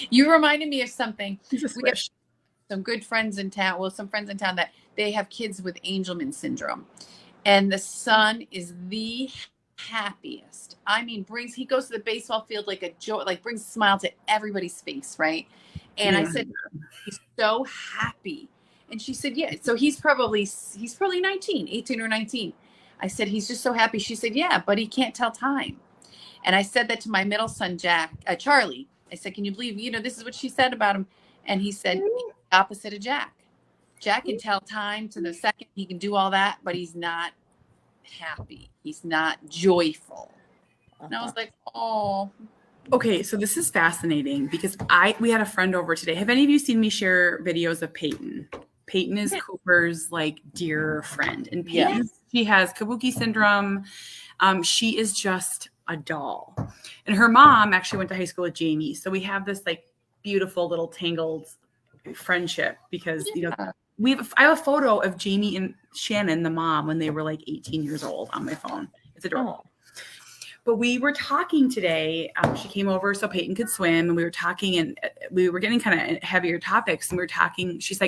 You reminded me of something. We have some good friends in town. Well, some friends in town that they have kids with Angelman syndrome. And the son is the happiest. He goes to the baseball field like a joy, like brings a smile to everybody's face, right? And I said, he's so happy. And she said, yeah. So he's probably 18 or 19. I said, he's just so happy. She said, yeah, but he can't tell time. And I said that to my middle son, Charlie. I said, can you believe, this is what she said about him. And he said, the opposite of Jack. Jack can tell time to the second. He can do all that, but he's not happy. He's not joyful. And I was like, oh.
Okay, so this is fascinating because we had a friend over today. Have any of you seen me share videos of Peyton? Peyton is Cooper's dear friend. And Peyton, she has Kabuki syndrome. She is just a doll. And her mom actually went to high school with Jamie. So we have this beautiful little tangled friendship because, I have a photo of Jamie and Shannon, the mom, when they were 18 years old on my phone. It's adorable. But we were talking today. She came over so Peyton could swim, and we were talking, and we were getting kind of heavier topics. And we were talking. She's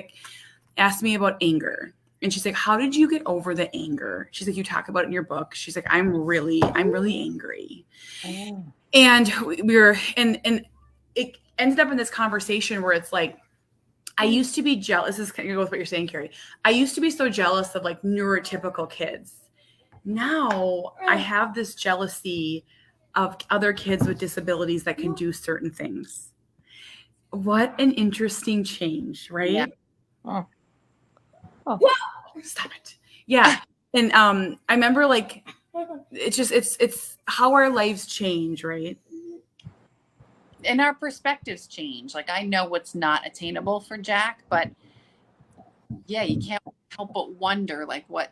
asked me about anger, and she's like, "How did you get over the anger?" She's like, "You talk about it in your book." She's like, "I'm really angry," and we were, and it ended up in this conversation where it's I used to be jealous. This is kind of go with what you're saying, Carrie. I used to be so jealous of neurotypical kids. Now I have this jealousy of other kids with disabilities that can do certain things. What an interesting change, right?
Yeah. Oh.
Stop it. Yeah. And I remember it's how our lives change, right?
And our perspectives change. I know what's not attainable for Jack, but yeah, you can't help but wonder what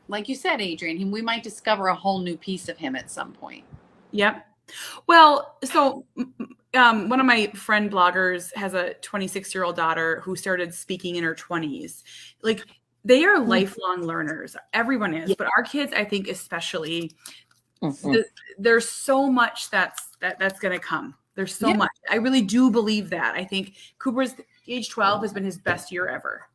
like you said, Adrian, we might discover a whole new piece of him at some point.
Yep. Well, so one of my friend bloggers has a 26-year-old daughter who started speaking in her 20s. Like, they are lifelong learners. Everyone is, but our kids, I think, especially, there's so much that's going to come. There's so much. I really do believe that. I think Cooper's age 12 has been his best year ever.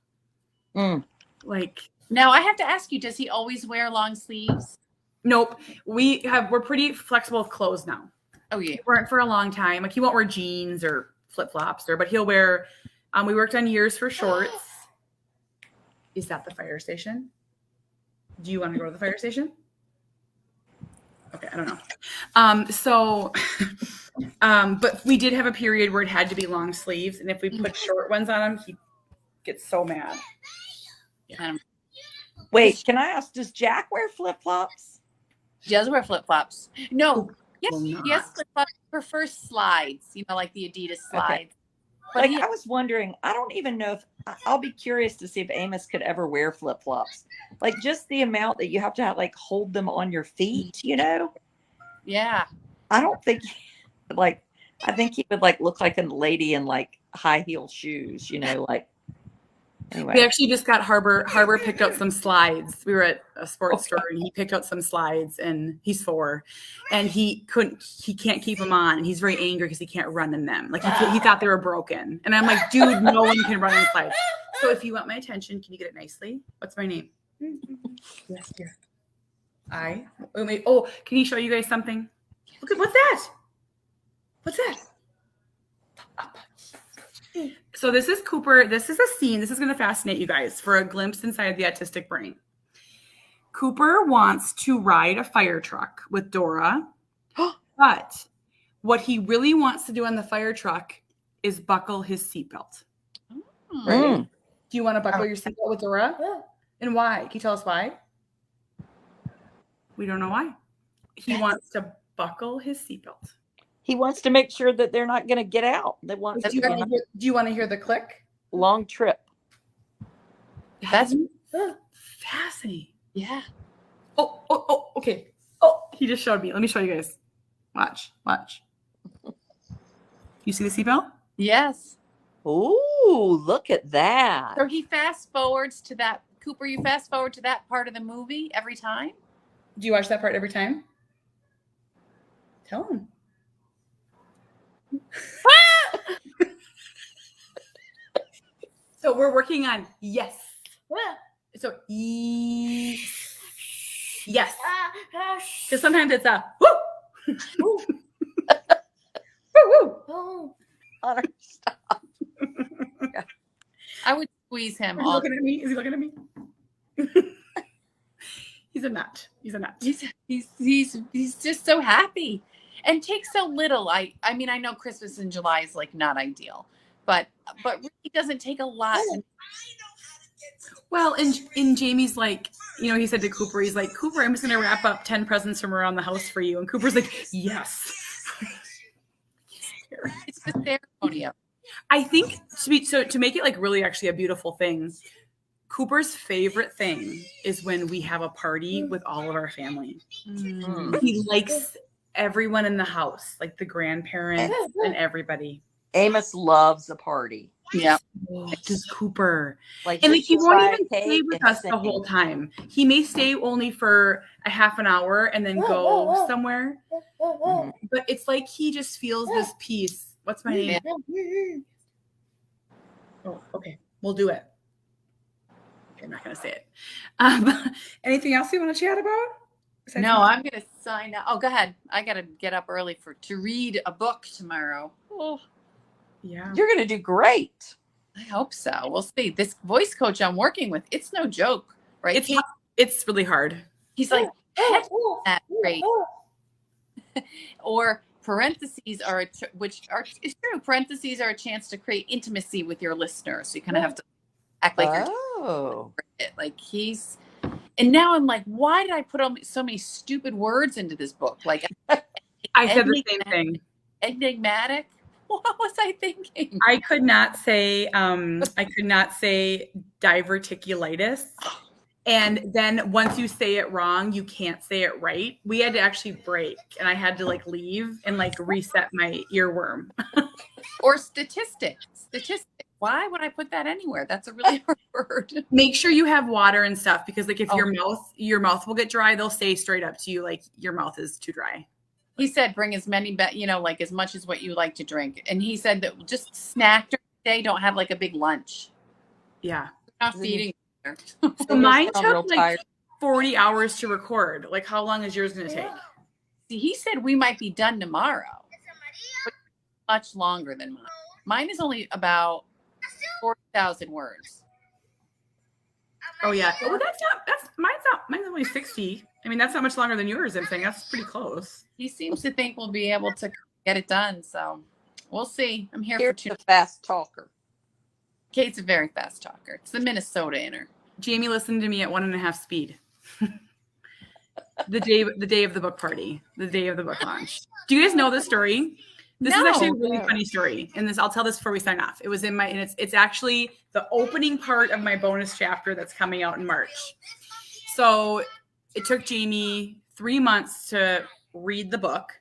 Like,
now I have to ask you, does he always wear long sleeves?
Nope. We're pretty flexible with clothes now.
Oh yeah.
We weren't for a long time. Like, he won't wear jeans or flip-flops but he'll wear, we worked on years for shorts. Is that the fire station? Do you want to go to the fire station? Okay, I don't know. But we did have a period where it had to be long sleeves, and if we put short ones on him, he gets so mad.
Wait, can I ask, does Jack wear flip-flops?
He does wear flip-flops. No. Yes, flip-flops. He prefers slides, like the Adidas slides.
Okay. But I was wondering, I don't even know if, I'll be curious to see if Amos could ever wear flip-flops. Like, just the amount that you have to like hold them on your feet,
Yeah.
I don't think, I think he would look like a lady in high heel shoes, Anyway.
We actually just got Harbor picked out some slides. We were at a sports store and he picked out some slides, and he's 4 and he can't keep them on, and he's very angry because he can't run in them. Like, he thought they were broken. And I'm like, dude, no one can run in slides. So if you want my attention, can you get it nicely? What's my name? Yes, dear. Oh, can he show you guys something? Look at, what's that? What's that? So this is Cooper. This is a scene. This is going to fascinate you guys for a glimpse inside the autistic brain. Cooper wants to ride a fire truck with Dora, but what he really wants to do on the fire truck is buckle his seatbelt. Right? Do you want to buckle your seatbelt with Dora? And why? Can you tell us why? We don't know why. He wants to buckle his seatbelt.
He wants to make sure that they're not going to get out. They want.
Do you want to hear the click?
Long trip.
That's fascinating.
Yeah.
Oh, okay. Oh, he just showed me. Let me show you guys. Watch. You see the seatbelt?
Yes.
Ooh, look at that.
So he fast forwards to that. Cooper, you fast forward to that part of the movie every time?
Do you watch that part every time? Tell him. So we're working on yes. So yes. Because sometimes it's a woo. Woo. Woo.
Honor, stop.
Yeah. I would squeeze him.
Is he looking at me? Is he looking at me? He's a nut. He's
just so happy. And takes so little. I mean, I know Christmas in July is not ideal, but really doesn't take a lot.
Well, in Jamie's he said to Cooper, he's like, Cooper, I'm just going to wrap up 10 presents from around the house for you. And Cooper's like, yes.
It's the ceremony.
I think to make it really actually a beautiful thing, Cooper's favorite thing is when we have a party with all of our family. He likes everyone in the house, like the grandparents and everybody.
Amos loves a party.
Yeah.
Does Cooper.
And
he won't even stay with us the whole time. He may stay only for a half an hour and then go somewhere. But it's like he just feels this peace. What's my name? Oh, okay. We'll do it. Okay, I'm not going to say it. Anything else you want to chat about?
No, I'm going to sign up. Oh, go ahead. I got to get up early to read a book tomorrow. Oh,
yeah.
You're going to do great.
I hope so. We'll see. This voice coach I'm working with, it's no joke, right?
It's really hard.
He's like, that great. Or parentheses which is true. Parentheses are a chance to create intimacy with your listener. So you kind of have to act like you're and now I'm like, why did I put so many stupid words into this book?
I said the same thing.
Enigmatic. What was I thinking?
I could not say diverticulitis, And then once you say it wrong, you can't say it right. We had to actually break, and I had to like leave and like reset my earworm.
Or statistics. Why would I put that anywhere? That's a really hard word.
Make sure you have water and stuff, because like if your mouth will get dry, they'll say straight up to you like your mouth is too dry.
He said bring as many, like as much as what you like to drink. And he said that just snack during the day, don't have like a big lunch.
Yeah.
Not feeding.
So mine took like 40 hours to record. Like how long is yours going to take?
See, he said we might be done tomorrow. But much longer than mine. Mine is only about 40,000 words.
Oh yeah. Well, mine's only 60. I mean, that's not much longer than yours. I'm saying that's pretty close.
He seems to think we'll be able to get it done. So we'll see. I'm here
Here's
for 2.
a fast talker.
Kate's a very fast talker. It's the Minnesota in her.
Jamie listened to me at 1.5 speed. the day of the book party, the day of the book launch. Do you guys know this story? This is actually a really funny story. And I'll tell this before we sign off. It was and it's actually the opening part of my bonus chapter that's coming out in March. So it took Jamie 3 months to read the book.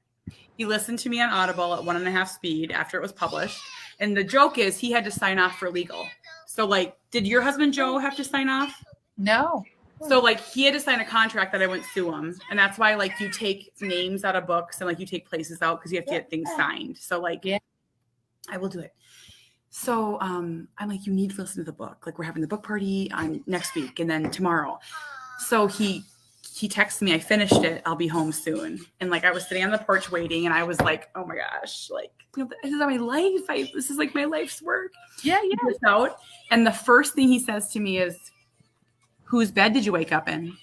He listened to me on Audible at 1.5 speed after it was published. And the joke is he had to sign off for legal. So like, did your husband Joe have to sign off?
No.
So like he had to sign a contract that I wouldn't sue him. And that's why like you take names out of books and like you take places out because you have to get things signed. So like, yeah, I will do it. So I'm like, you need to listen to the book. Like we're having the book party on next week and then tomorrow. So he texted me, I finished it, I'll be home soon. And like I was sitting on the porch waiting and I was like, oh my gosh, like this is my life. This is like my life's work.
Yeah.
Out. And the first thing he says to me is, whose bed did you wake up in?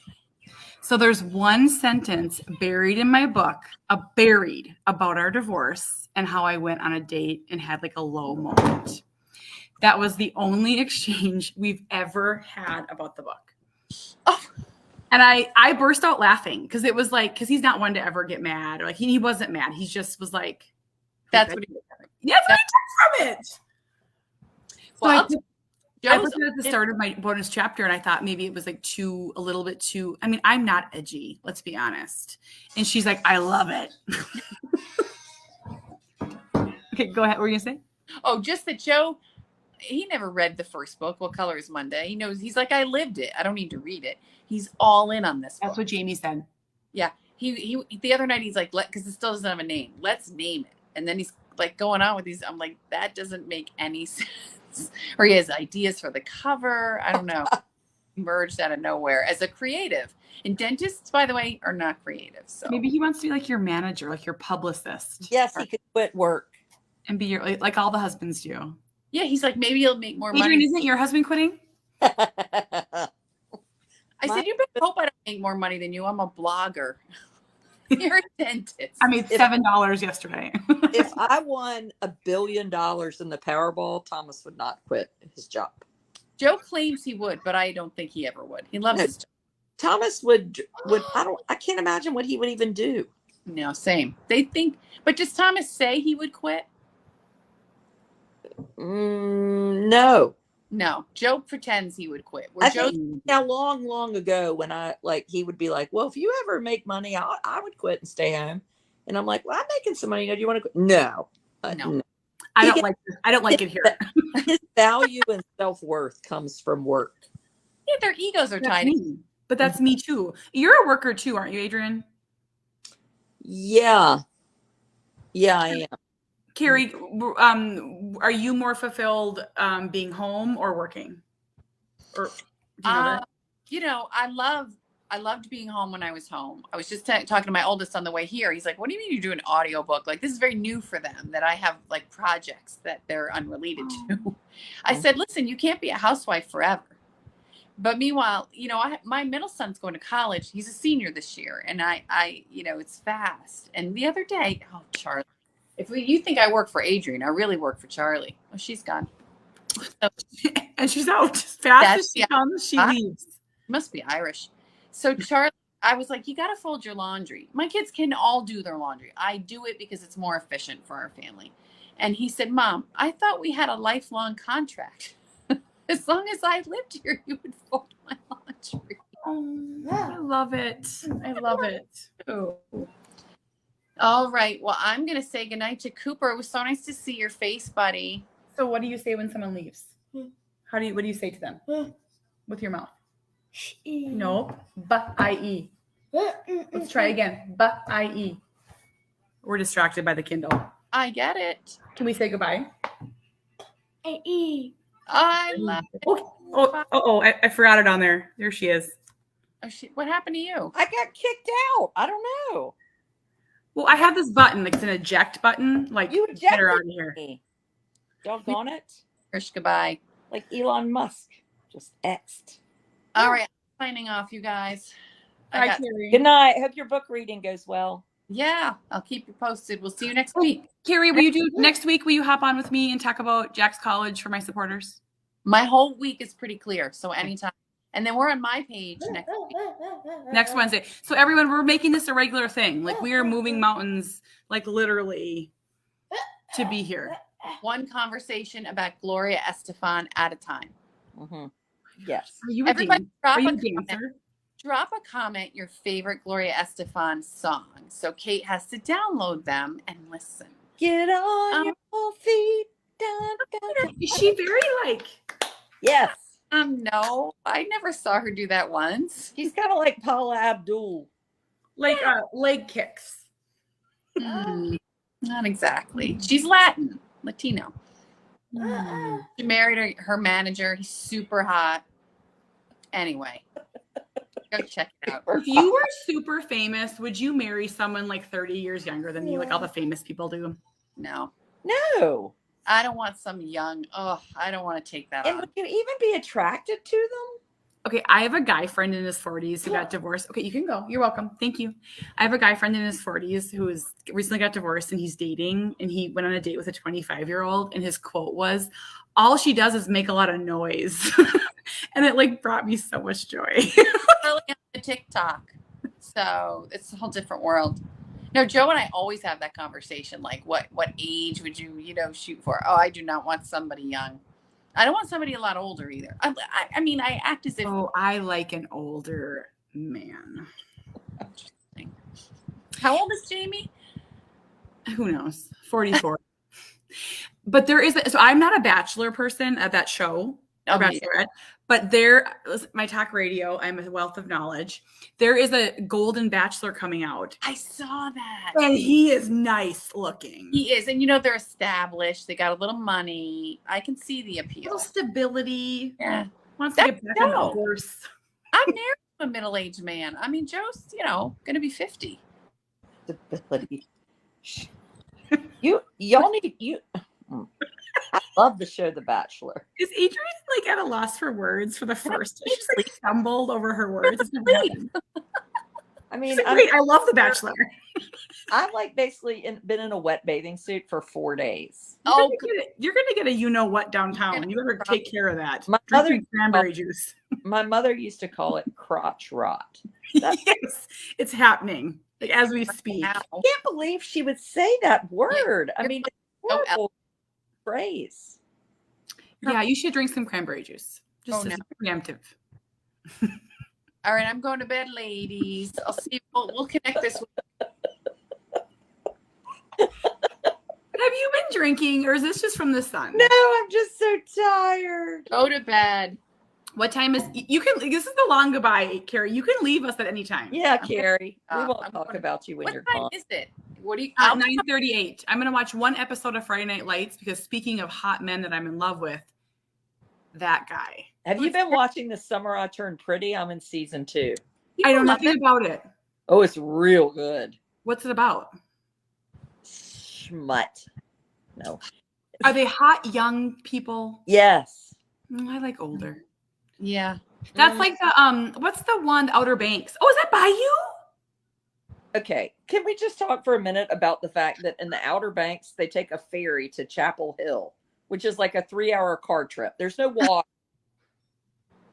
So there's one sentence buried in my book, about our divorce and how I went on a date and had like a low moment. That was the only exchange we've ever had about the book. Oh. And I burst out laughing because it was like, because he's not one to ever get mad. Or like he wasn't mad. He just was like,
that's what he did.
Yes, I took from it.
Well,
so I put it at the start of my bonus chapter, and I thought maybe it was like a little bit too. I mean, I'm not edgy, let's be honest. And she's like, I love it. Okay, go ahead. What were you gonna say?
Oh, just that Joe, he never read the first book. What Color Is Monday? He knows. He's like, I lived it. I don't need to read it. He's all in on this book.
That's what Jamie said.
Yeah. He the other night he's like, because it still doesn't have a name. Let's name it. And then he's like going on with these. I'm like, that doesn't make any sense. Or he has ideas for the cover. I don't know. Emerged out of nowhere as a creative. And dentists, by the way, are not creative. So
maybe he wants to be like your manager, like your publicist.
Yes, he could quit work
and be your like all the husbands do.
Yeah, he's like, maybe he'll make more
Adrian,
money.
Isn't your husband quitting?
I said, you better hope I don't make more money than you. I'm a blogger. You're a dentist.
I made $7 yesterday.
If I won $1 billion in the Powerball, Thomas would not quit his job.
Joe claims he would, but I don't think he ever would. He loves his job.
Thomas would I can't imagine what he would even do.
No, same. They think, but does Thomas say he would quit?
No.
No, Joe pretends he would quit.
I think now long ago when he would be like, well, if you ever make money, I would quit and stay home. And I'm like, well, I'm making some money. Do you want to quit? No.
No.
I don't like it here.
His value and self-worth comes from work.
Yeah, their egos are tied.
But that's me too. You're a worker too, aren't you, Adrian?
Yeah. Yeah, I am.
Carrie, are you more fulfilled being home or working? Or
you know, I loved being home when I was home. I was just talking to my oldest on the way here. He's like, "What do you mean you do an audiobook? Like this is very new for them that I have like projects that they're unrelated to." I said, "Listen, you can't be a housewife forever." But meanwhile, you know, my middle son's going to college. He's a senior this year, and I you know, it's fast. And the other day, oh, Charlie. You think I work for Adrian, I really work for Charlie. Oh, she's gone. So,
and she's out. Fast as she comes, she leaves.
Must be Irish. So Charlie, I was like, you got to fold your laundry. My kids can all do their laundry. I do it because it's more efficient for our family. And he said, Mom, I thought we had a lifelong contract. As long as I lived here, you would fold my laundry.
Oh, I love it. I love it.
Oh. All right. Well, I'm going to say goodnight to Cooper. It was so nice to see your face, buddy.
So what do you say when someone leaves? What do you say to them? With your mouth? Nope. B-I-E. Let's try again. B-I-E. We're distracted by the Kindle.
I get it.
Can we say goodbye?
I love it.
I forgot it on there. There she is.
Oh, what happened to you?
I got kicked out. I don't know.
Well, I have this button, like it's an eject button. Like,
You
get her out
ejected
of here.
me. Doggone it.
Trish, goodbye.
Like Elon Musk. Just X'd.
All right. I'm signing off, you guys.
Bye, Carrie.
Good night. Hope your book reading goes well.
Yeah. I'll keep you posted. We'll see you next week.
Carrie, will you do next week? Will you hop on with me and talk about Jack's college for my supporters?
My whole week is pretty clear. So anytime. And then we're on my page
Next Wednesday. So everyone, we're making this a regular thing. Like we are moving mountains, like literally to be here.
One conversation about Gloria Estefan at a time.
Mm-hmm. Yes.
Are you
Everybody
are you a dancer?
Drop a comment your favorite Gloria Estefan song. So Kate has to download them and listen.
Get on your feet. Dun, dun, dun.
Is she very like?
Yes.
No, I never saw her do that once.
She's kind of like Paula Abdul.
Like leg kicks.
Not exactly. She's Latino. She married her manager. He's super hot. Anyway, go check it out.
If you were super famous, would you marry someone like 30 years younger than you, like all the famous people do?
No.
No.
I don't want some young. Oh, I don't want to take that
And
on.
would you even be attracted to them?
Okay, I have a guy friend in his 40s who got divorced. Okay, you can go. You're welcome. Thank you. I have a guy friend in his 40s who is recently got divorced and he's dating and he went on a date with a 25-year-old and his quote was, "All she does is make a lot of noise." And it like brought me so much joy.
Really on the TikTok. So it's a whole different world. No, Joe and I always have that conversation. Like, what age would you, shoot for? Oh, I do not want somebody young. I don't want somebody a lot older either. I mean, I act as if.
Oh, I like an older man.
Interesting. How old is Jamie?
Who knows? 44. But there is, so I'm not a Bachelor person at that show. Or Bachelorette, but my talk radio, I'm a wealth of knowledge. There is a Golden Bachelor coming out.
I saw that.
And he is nice looking.
He is. And they're established. They got a little money. I can see the appeal.
A little stability.
Yeah.
Wants to get back on the horse.
I'm married to a middle-aged man. I mean, Joe's, going to be 50.
Stability. Y'all need you. I love the show The Bachelor.
Is Adrian like at a loss for words for the first? She's like stumbled over her words. I mean, I love The Bachelor.
I've like basically been in a wet bathing suit for 4 days.
You're gonna get a you know what downtown. You better take care of that.
My mother
cranberry juice.
My mother used to call it crotch rot.
Yes, it's happening like as we speak.
I can't believe she would say that word. I mean, it's a horrible phrase.
Yeah, you should drink some cranberry juice. Just preemptive.
All right, I'm going to bed, ladies. I'll see you. We'll connect this week.
Have you been drinking, or is this just from the sun?
No, I'm just so tired.
Go to bed.
What time is you can? This is the long goodbye, Carrie. You can leave us at any time.
Yeah, Carrie. We won't
I'm
talk about you when you're gone.
What time is it? What do you?
9:38. I'm gonna watch one episode of Friday Night Lights because speaking of hot men that I'm in love with, that guy.
Have you been watching The Summer I Turned Pretty? I'm in season 2.
I know nothing about it.
Oh, it's real good.
What's it about?
Schmut. No.
Are they hot young people?
Yes.
I like older.
Yeah.
That's like the what's the one, the Outer Banks? Oh, is that Bayou?
Okay. Can we just talk for a minute about the fact that in the Outer Banks they take a ferry to Chapel Hill, which is like a 3-hour car trip. There's no walk.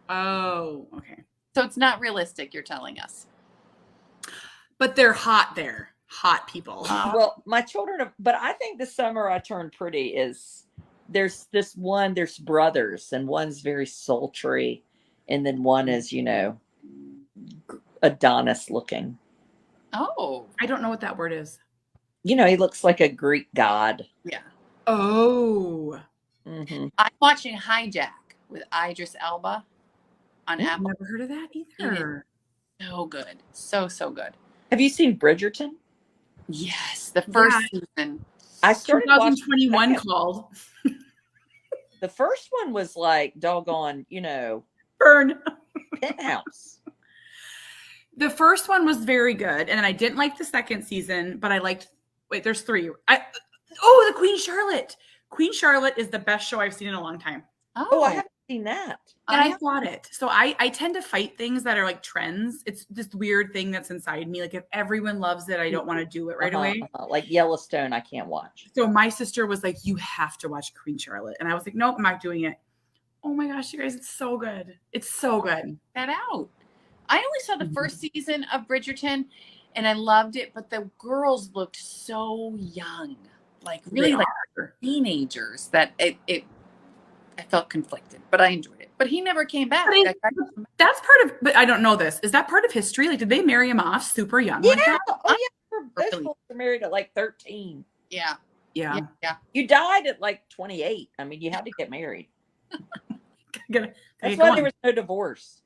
Oh, okay.
So it's not realistic, you're telling us.
But they're hot there. Hot people.
Well, my children but I think The Summer I Turned Pretty is there's brothers, and one's very sultry, and then one is, Adonis looking.
Oh,
I don't know what that word is.
You know, he looks like a Greek god.
yeah.
Oh,
Mm-hmm.
I'm watching Hijack with Idris Elba on
I've
Apple.
never heard of that either.
So good. So, so good.
Have you seen Bridgerton?
Yes. The first season.
I started watching
2021 called
the first one was like doggone,
Burn.
Penthouse.
The first one was very good, and then I didn't like the second season, but I liked. Wait, there's 3. The Queen Charlotte. Queen Charlotte is the best show I've seen in a long time.
Oh, I haven't seen that.
And I thought it. So I tend to fight things that are like trends. It's this weird thing that's inside me. Like if everyone loves it, I don't want to do it right away.
Like Yellowstone, I can't watch.
So my sister was like, you have to watch Queen Charlotte. And I was like, nope, I'm not doing it. Oh my gosh, you guys, it's so good. It's so good.
That out. I only saw the first season of Bridgerton and I loved it, but the girls looked so young. Like really like teenagers that I felt conflicted, but I enjoyed it. But he never came back.
That's part of, but I don't know this. Is that part of history? Like, did they marry him off super young?
Yeah.
Like that?
Oh, yeah. Those folks were married at like 13.
Yeah.
Yeah.
You died at like 28. I mean, you had to get married. That's why there was no divorce.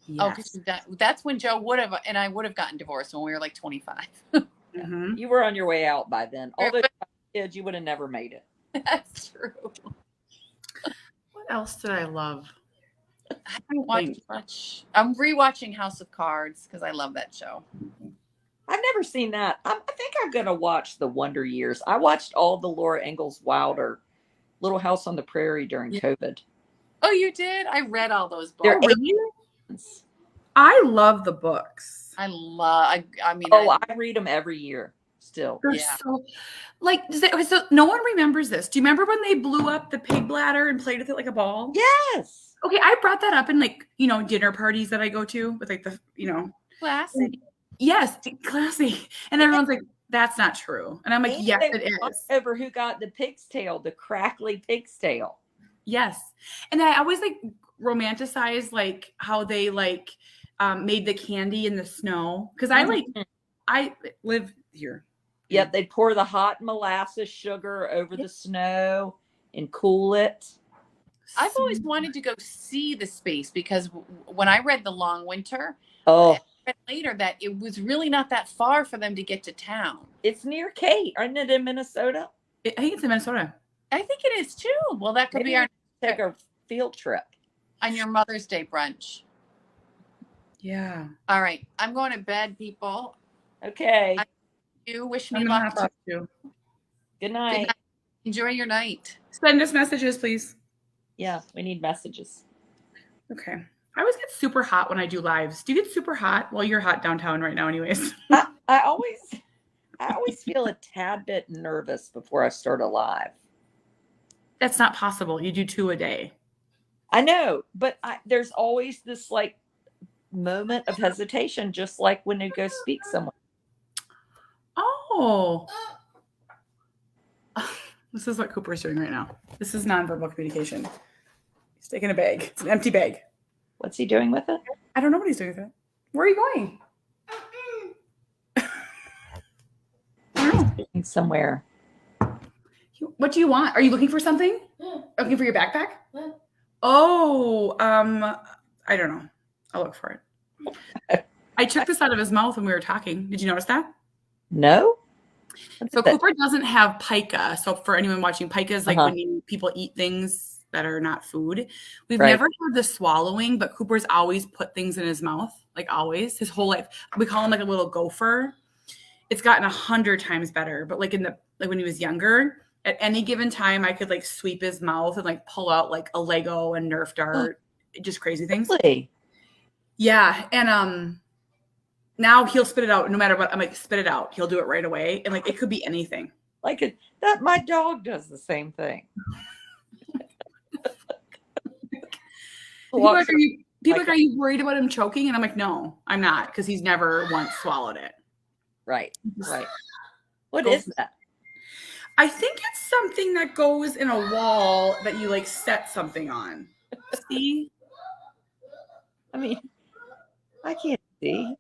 Yes. Oh, because that's when Joe would have, and I would have gotten divorced when we were like 25.
Mm-hmm.
You were on your way out by then. All those kids, you would have never made it.
That's true.
What else did I love?
I don't watch much. I'm rewatching House of Cards because I love that show.
I've never seen that. I think I'm going to watch The Wonder Years. I watched all the Laura Ingalls Wilder Little House on the Prairie during COVID.
Oh, you did? I read all those books.
Oh, really? I love the books.
I
read them every year still.
They're so like, so no one remembers this. Do you remember when they blew up the pig bladder and played with it like a ball?
Yes.
Okay, I brought that up in like, dinner parties that I go to with like the,
classy.
Yes, classy. And everyone's like, that's not true. And I'm like, yes, it is.
Over who got the pig's tail, the crackly pig's tail.
Yes. And I always like romanticize like how they like made the candy in the snow. Cause I live here.
Yep. They'd pour the hot molasses sugar over the snow and cool it.
I've always wanted to go see the space because when I read The Long Winter,
I
read later that it was really not that far for them to get to town.
It's near Kate. Isn't it in Minnesota?
I think it's in Minnesota.
I think it is too. Well, that could be our
take a field trip
on your Mother's Day brunch.
Yeah.
All right. I'm going to bed, people.
Okay.
You wish me luck.
Good night.
Enjoy your night.
Send us messages, please.
Yeah, we need messages.
Okay. I always get super hot when I do lives. Do you get super hot? Well, you're hot downtown right now anyways.
I always feel a tad bit nervous before I start a live.
That's not possible. You do 2 a day.
I know, but there's always this like moment of hesitation, just like when you go speak somewhere.
Oh. This is what Cooper's doing right now. This is nonverbal communication. He's taking a bag. It's an empty bag.
What's he doing with it?
I don't know what he's doing with it. Where are you going?
Somewhere.
What do you want? Are you looking for something? Looking for your backpack? Oh, I don't know. I'll look for it. I took this out of his mouth when we were talking. Did you notice that?
No.
So Cooper doesn't have pica. So for anyone watching, pica is like when people eat things that are not food. We've never had the swallowing, but Cooper's always put things in his mouth, like always, his whole life. We call him like a little gopher. It's gotten 100 times better, but like when he was younger, at any given time, I could like sweep his mouth and like pull out like a Lego and Nerf dart, just crazy things.
Really?
Yeah, and now he'll spit it out no matter what. I'm like, spit it out. He'll do it right away, and like it could be anything.
Like that, my dog does the same thing.
People are you worried about him choking? And I'm like, no, I'm not, because he's never once swallowed it.
Right. What is that?
I think it's something that goes in a wall that you like set something on. See?
I mean, I can't see See?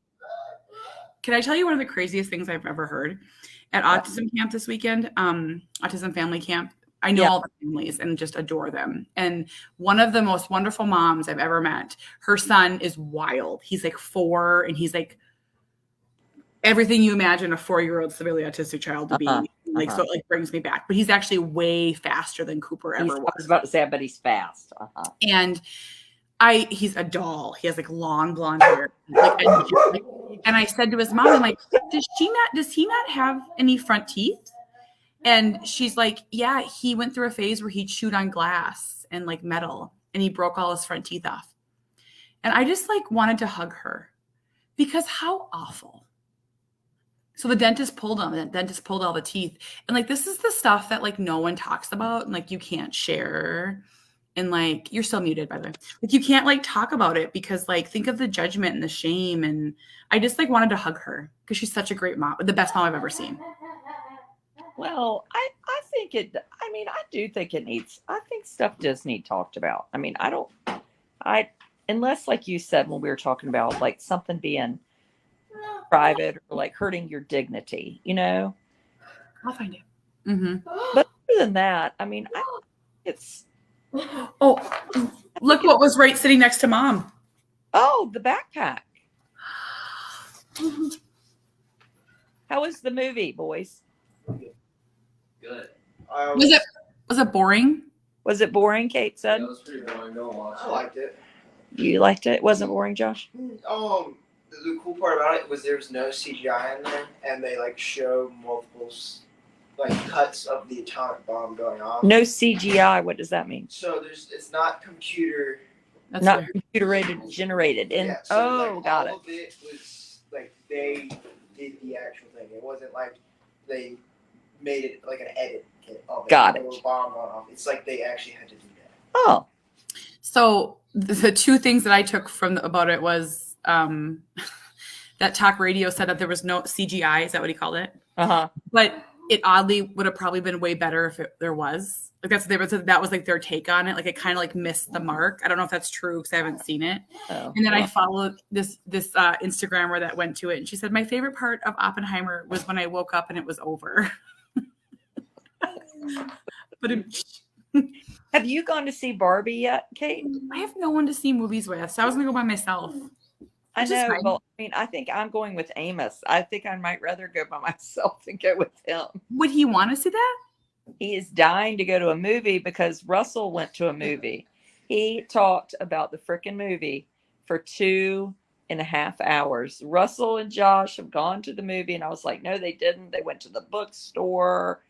Can I tell you one of the craziest things I've ever heard? At autism camp this weekend, autism family camp, I know all the families and just adore them. And one of the most wonderful moms I've ever met, her son is wild. He's like 4 and he's like everything you imagine a 4-year-old severely autistic child to be. Like, so it like brings me back. But he's actually way faster than Cooper ever was.
I was about to say, I bet he's fast.
And he's a doll. He has like long blonde hair. Like, and I said to his mom, I'm like, does he not have any front teeth? And she's like, yeah, he went through a phase where he chewed on glass and like metal and he broke all his front teeth off. And I just like wanted to hug her because how awful. So the dentist pulled all the teeth. And like, this is the stuff that like no one talks about and like you can't share. And like, you're still muted, by the way. Like you can't like talk about it because like, think of the judgment and the shame. And I just like wanted to hug her because she's such a great mom, the best mom I've ever seen.
Well, I do think it needs, I think stuff does need talked about. I mean, unless like you said, when we were talking about like something being private or like hurting your dignity, you know?
I'll find it. Mm-hmm.
But other than that, I mean, it's.
Oh, look what was right sitting next to mom.
Oh, the backpack. How was the movie, boys?
Good.
Was it boring?
Was it boring, Kate said?
Yeah, it was pretty boring. Don't watch it.
I liked it.
You liked it? It wasn't boring, Josh?
The cool part about it was there was no CGI in there, and they like show multiple like cuts of the atomic bomb going off.
No CGI. What does that mean?
So it's not computer.
That's
not
fair.
computer generated. And
Yeah, so like,
got
all of it was like they did the actual thing. It wasn't like they made it like an edit.
Got it.
Bomb going off. It's like they actually had to do that.
Oh.
So the two things that I took about it was that talk radio said that there was no CGI. Is that what he called it? But it oddly would have probably been way better if there was. Like that was like their take on it. Like it kind of like missed the mark. I don't know if that's true because I haven't seen it.
Oh,
and then I followed this Instagrammer that went to it, and she said my favorite part of Oppenheimer was when I woke up and it was over. But
have you gone to see Barbie yet, Kate?
I have no one to see movies with, so I was gonna go by myself.
I know. Well, I mean, I think I'm going with Amos. I think I might rather go by myself than go with him.
Would he want to see that?
He is dying to go to a movie because Russell went to a movie. He talked about the freaking movie for 2.5 hours. Russell and Josh have gone to the movie, and I was like, no, they didn't. They went to the bookstore.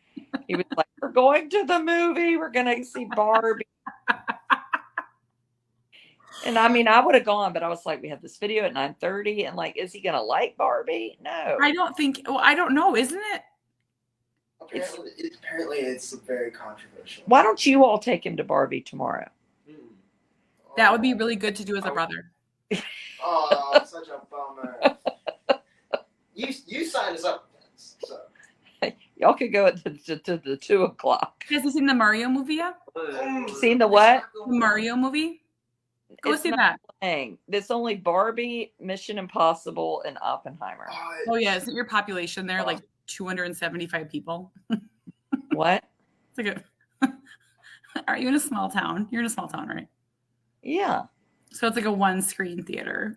He was like, we're going to the movie. We're going to see Barbie. And I mean, I would have gone, but I was like, we have this video at 9:30, and like, is he going to like Barbie? No.
I don't think. Well, I don't know. Isn't it?
Apparently, it's very controversial.
Why don't you all take him to Barbie tomorrow?
That would be really good to do as a brother.
Oh, such a bummer. You signed us up, so.
Y'all could go at the 2:00.
Has he seen the Mario movie yet?
Seen the what?
The Mario movie? Go see that.
Playing. It's only Barbie, Mission Impossible, and Oppenheimer.
Oh yeah, isn't your population there like 275 people?
What?
It's like are you in a small town? You're in a small town, right?
Yeah.
So it's like a 1-screen theater.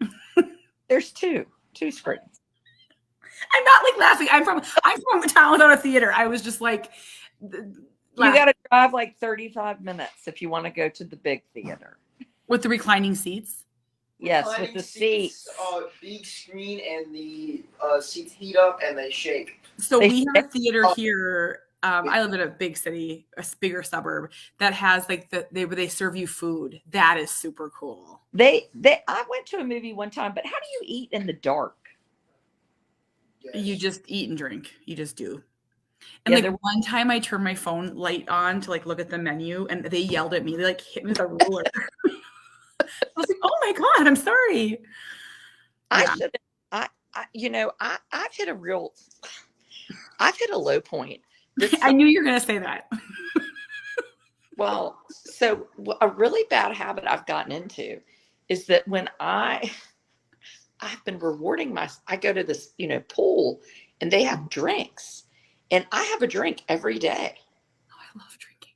There's two screens.
I'm not like laughing. I'm from a town without a theater. I was just like,
you got to drive like 35 minutes if you want to go to the big theater
with the reclining seats.
Yes, with the seats.
Big screen, and the seats heat up and they shake.
So we have a theater here. I live in a big city, a bigger suburb that has like they serve you food. That is super cool.
I went to a movie one time, but how do you eat in the dark?
Yes. You just eat and drink. You just do. And one time I turned my phone light on to like look at the menu, and they yelled at me. They like hit me with a ruler. I was like, "Oh my god, I'm sorry."
I've hit a low point.
I knew you were going to say that.
Well, so a really bad habit I've gotten into is that when I I've been rewarding I go to this, pool and they have drinks and I have a drink every day.
Oh, I love drinking.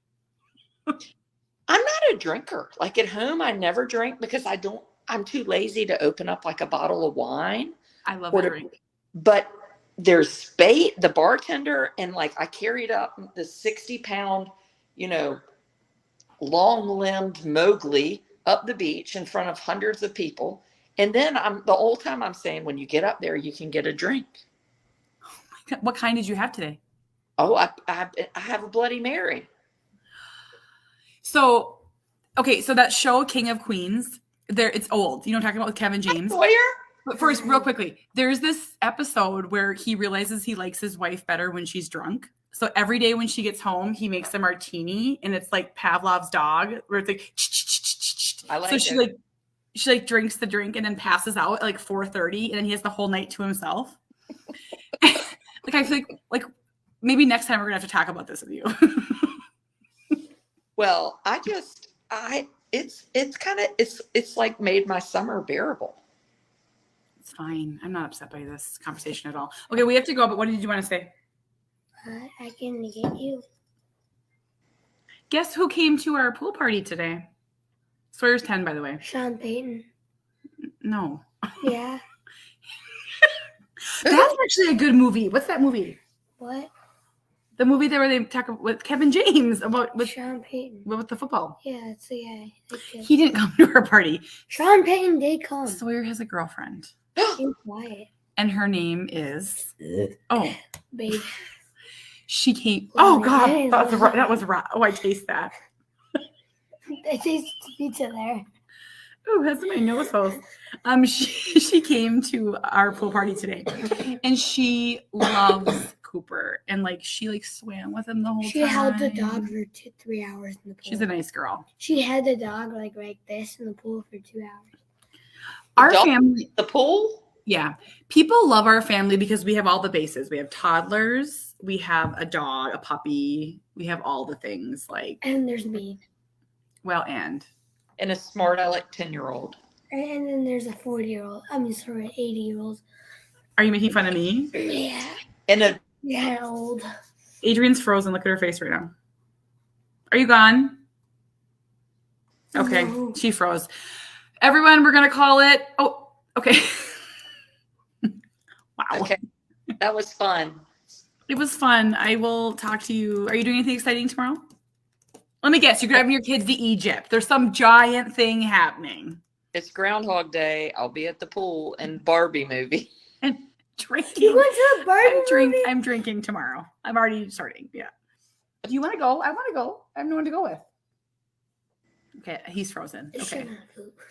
I'm not a drinker. Like at home, I never drink because I'm too lazy to open up like a bottle of wine.
I love a drink.
But there's Spate, the bartender, and like I carried up the 60-pound, long-limbed Mowgli up the beach in front of hundreds of people. And then the whole time I'm saying, when you get up there, you can get a drink.
Oh my God. What kind did you have today?
Oh, I have a Bloody Mary.
So, okay, so that show King of Queens, it's old. You know what I'm talking about with Kevin James?
Sawyer?
But first, real quickly, there's this episode where he realizes he likes his wife better when she's drunk. So every day when she gets home, he makes a martini, and it's like Pavlov's dog, where it's like.
I like
so
it.
she drinks the drink and then passes out at like 4:30, and then he has the whole night to himself. Like I feel like maybe next time we're gonna have to talk about this with you.
Well, it's like made my summer bearable.
It's fine. I'm not upset by this conversation at all. Okay, we have to go, but what did you want to say?
I can get you.
Guess who came to our pool party today? Sawyer's 10, by the way.
Sean Payton.
No.
Yeah.
That's actually a good movie. What's that movie?
What?
The movie where they talk with Kevin James about with
Sean Payton.
with the football.
Yeah, it's the guy.
He didn't come to our party.
Sean Payton did come.
Sawyer has a girlfriend.
Be quiet.
And her name is
Babe.
She came.
Oh,
Oh God,
yeah.
that was right. Oh, I taste that.
I taste pizza there.
Oh, that's my nose holes. She came to our pool party today, and she loves Cooper, and like she like swam with him the whole time.
She held the dog for 3 hours in the pool.
She's a nice girl.
She had the dog like this in the pool for 2 hours.
Our family,
the pool.
Yeah, people love our family because we have all the bases. We have toddlers, we have a dog, a puppy, we have all the things like.
And there's me.
Well,
and a smart aleck 10-year-old.
And then there's a 40-year-old. 80-year-old.
Are you making fun of me?
Yeah.
And
old.
Adrian's frozen. Look at her face right now. Are you gone? Okay,
No.
She froze. Everyone, we're gonna call it. Oh, okay. Wow.
Okay, that was fun.
It was fun. I will talk to you. Are you doing anything exciting tomorrow? Let me guess. You're driving your kids to Egypt. There's some giant thing happening.
It's Groundhog Day. I'll be at the pool and Barbie movie.
And drinking.
You went to the Barbie movie?
I'm drinking tomorrow. I'm already starting. Yeah. Do you want to go? I want to go. I have no one to go with. Okay, he's frozen. Okay.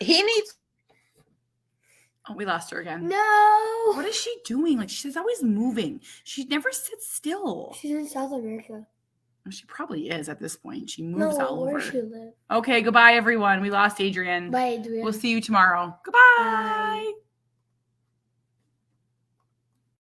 He needs.
Oh, we lost her again.
No.
What is she doing? Like she's always moving. She never sits still.
She's in South America.
Well, she probably is at this point. She moves all over.
Where she live?
Okay, goodbye, everyone. We lost Adrian.
Bye, Adrian.
We'll see you tomorrow. Goodbye.
Bye.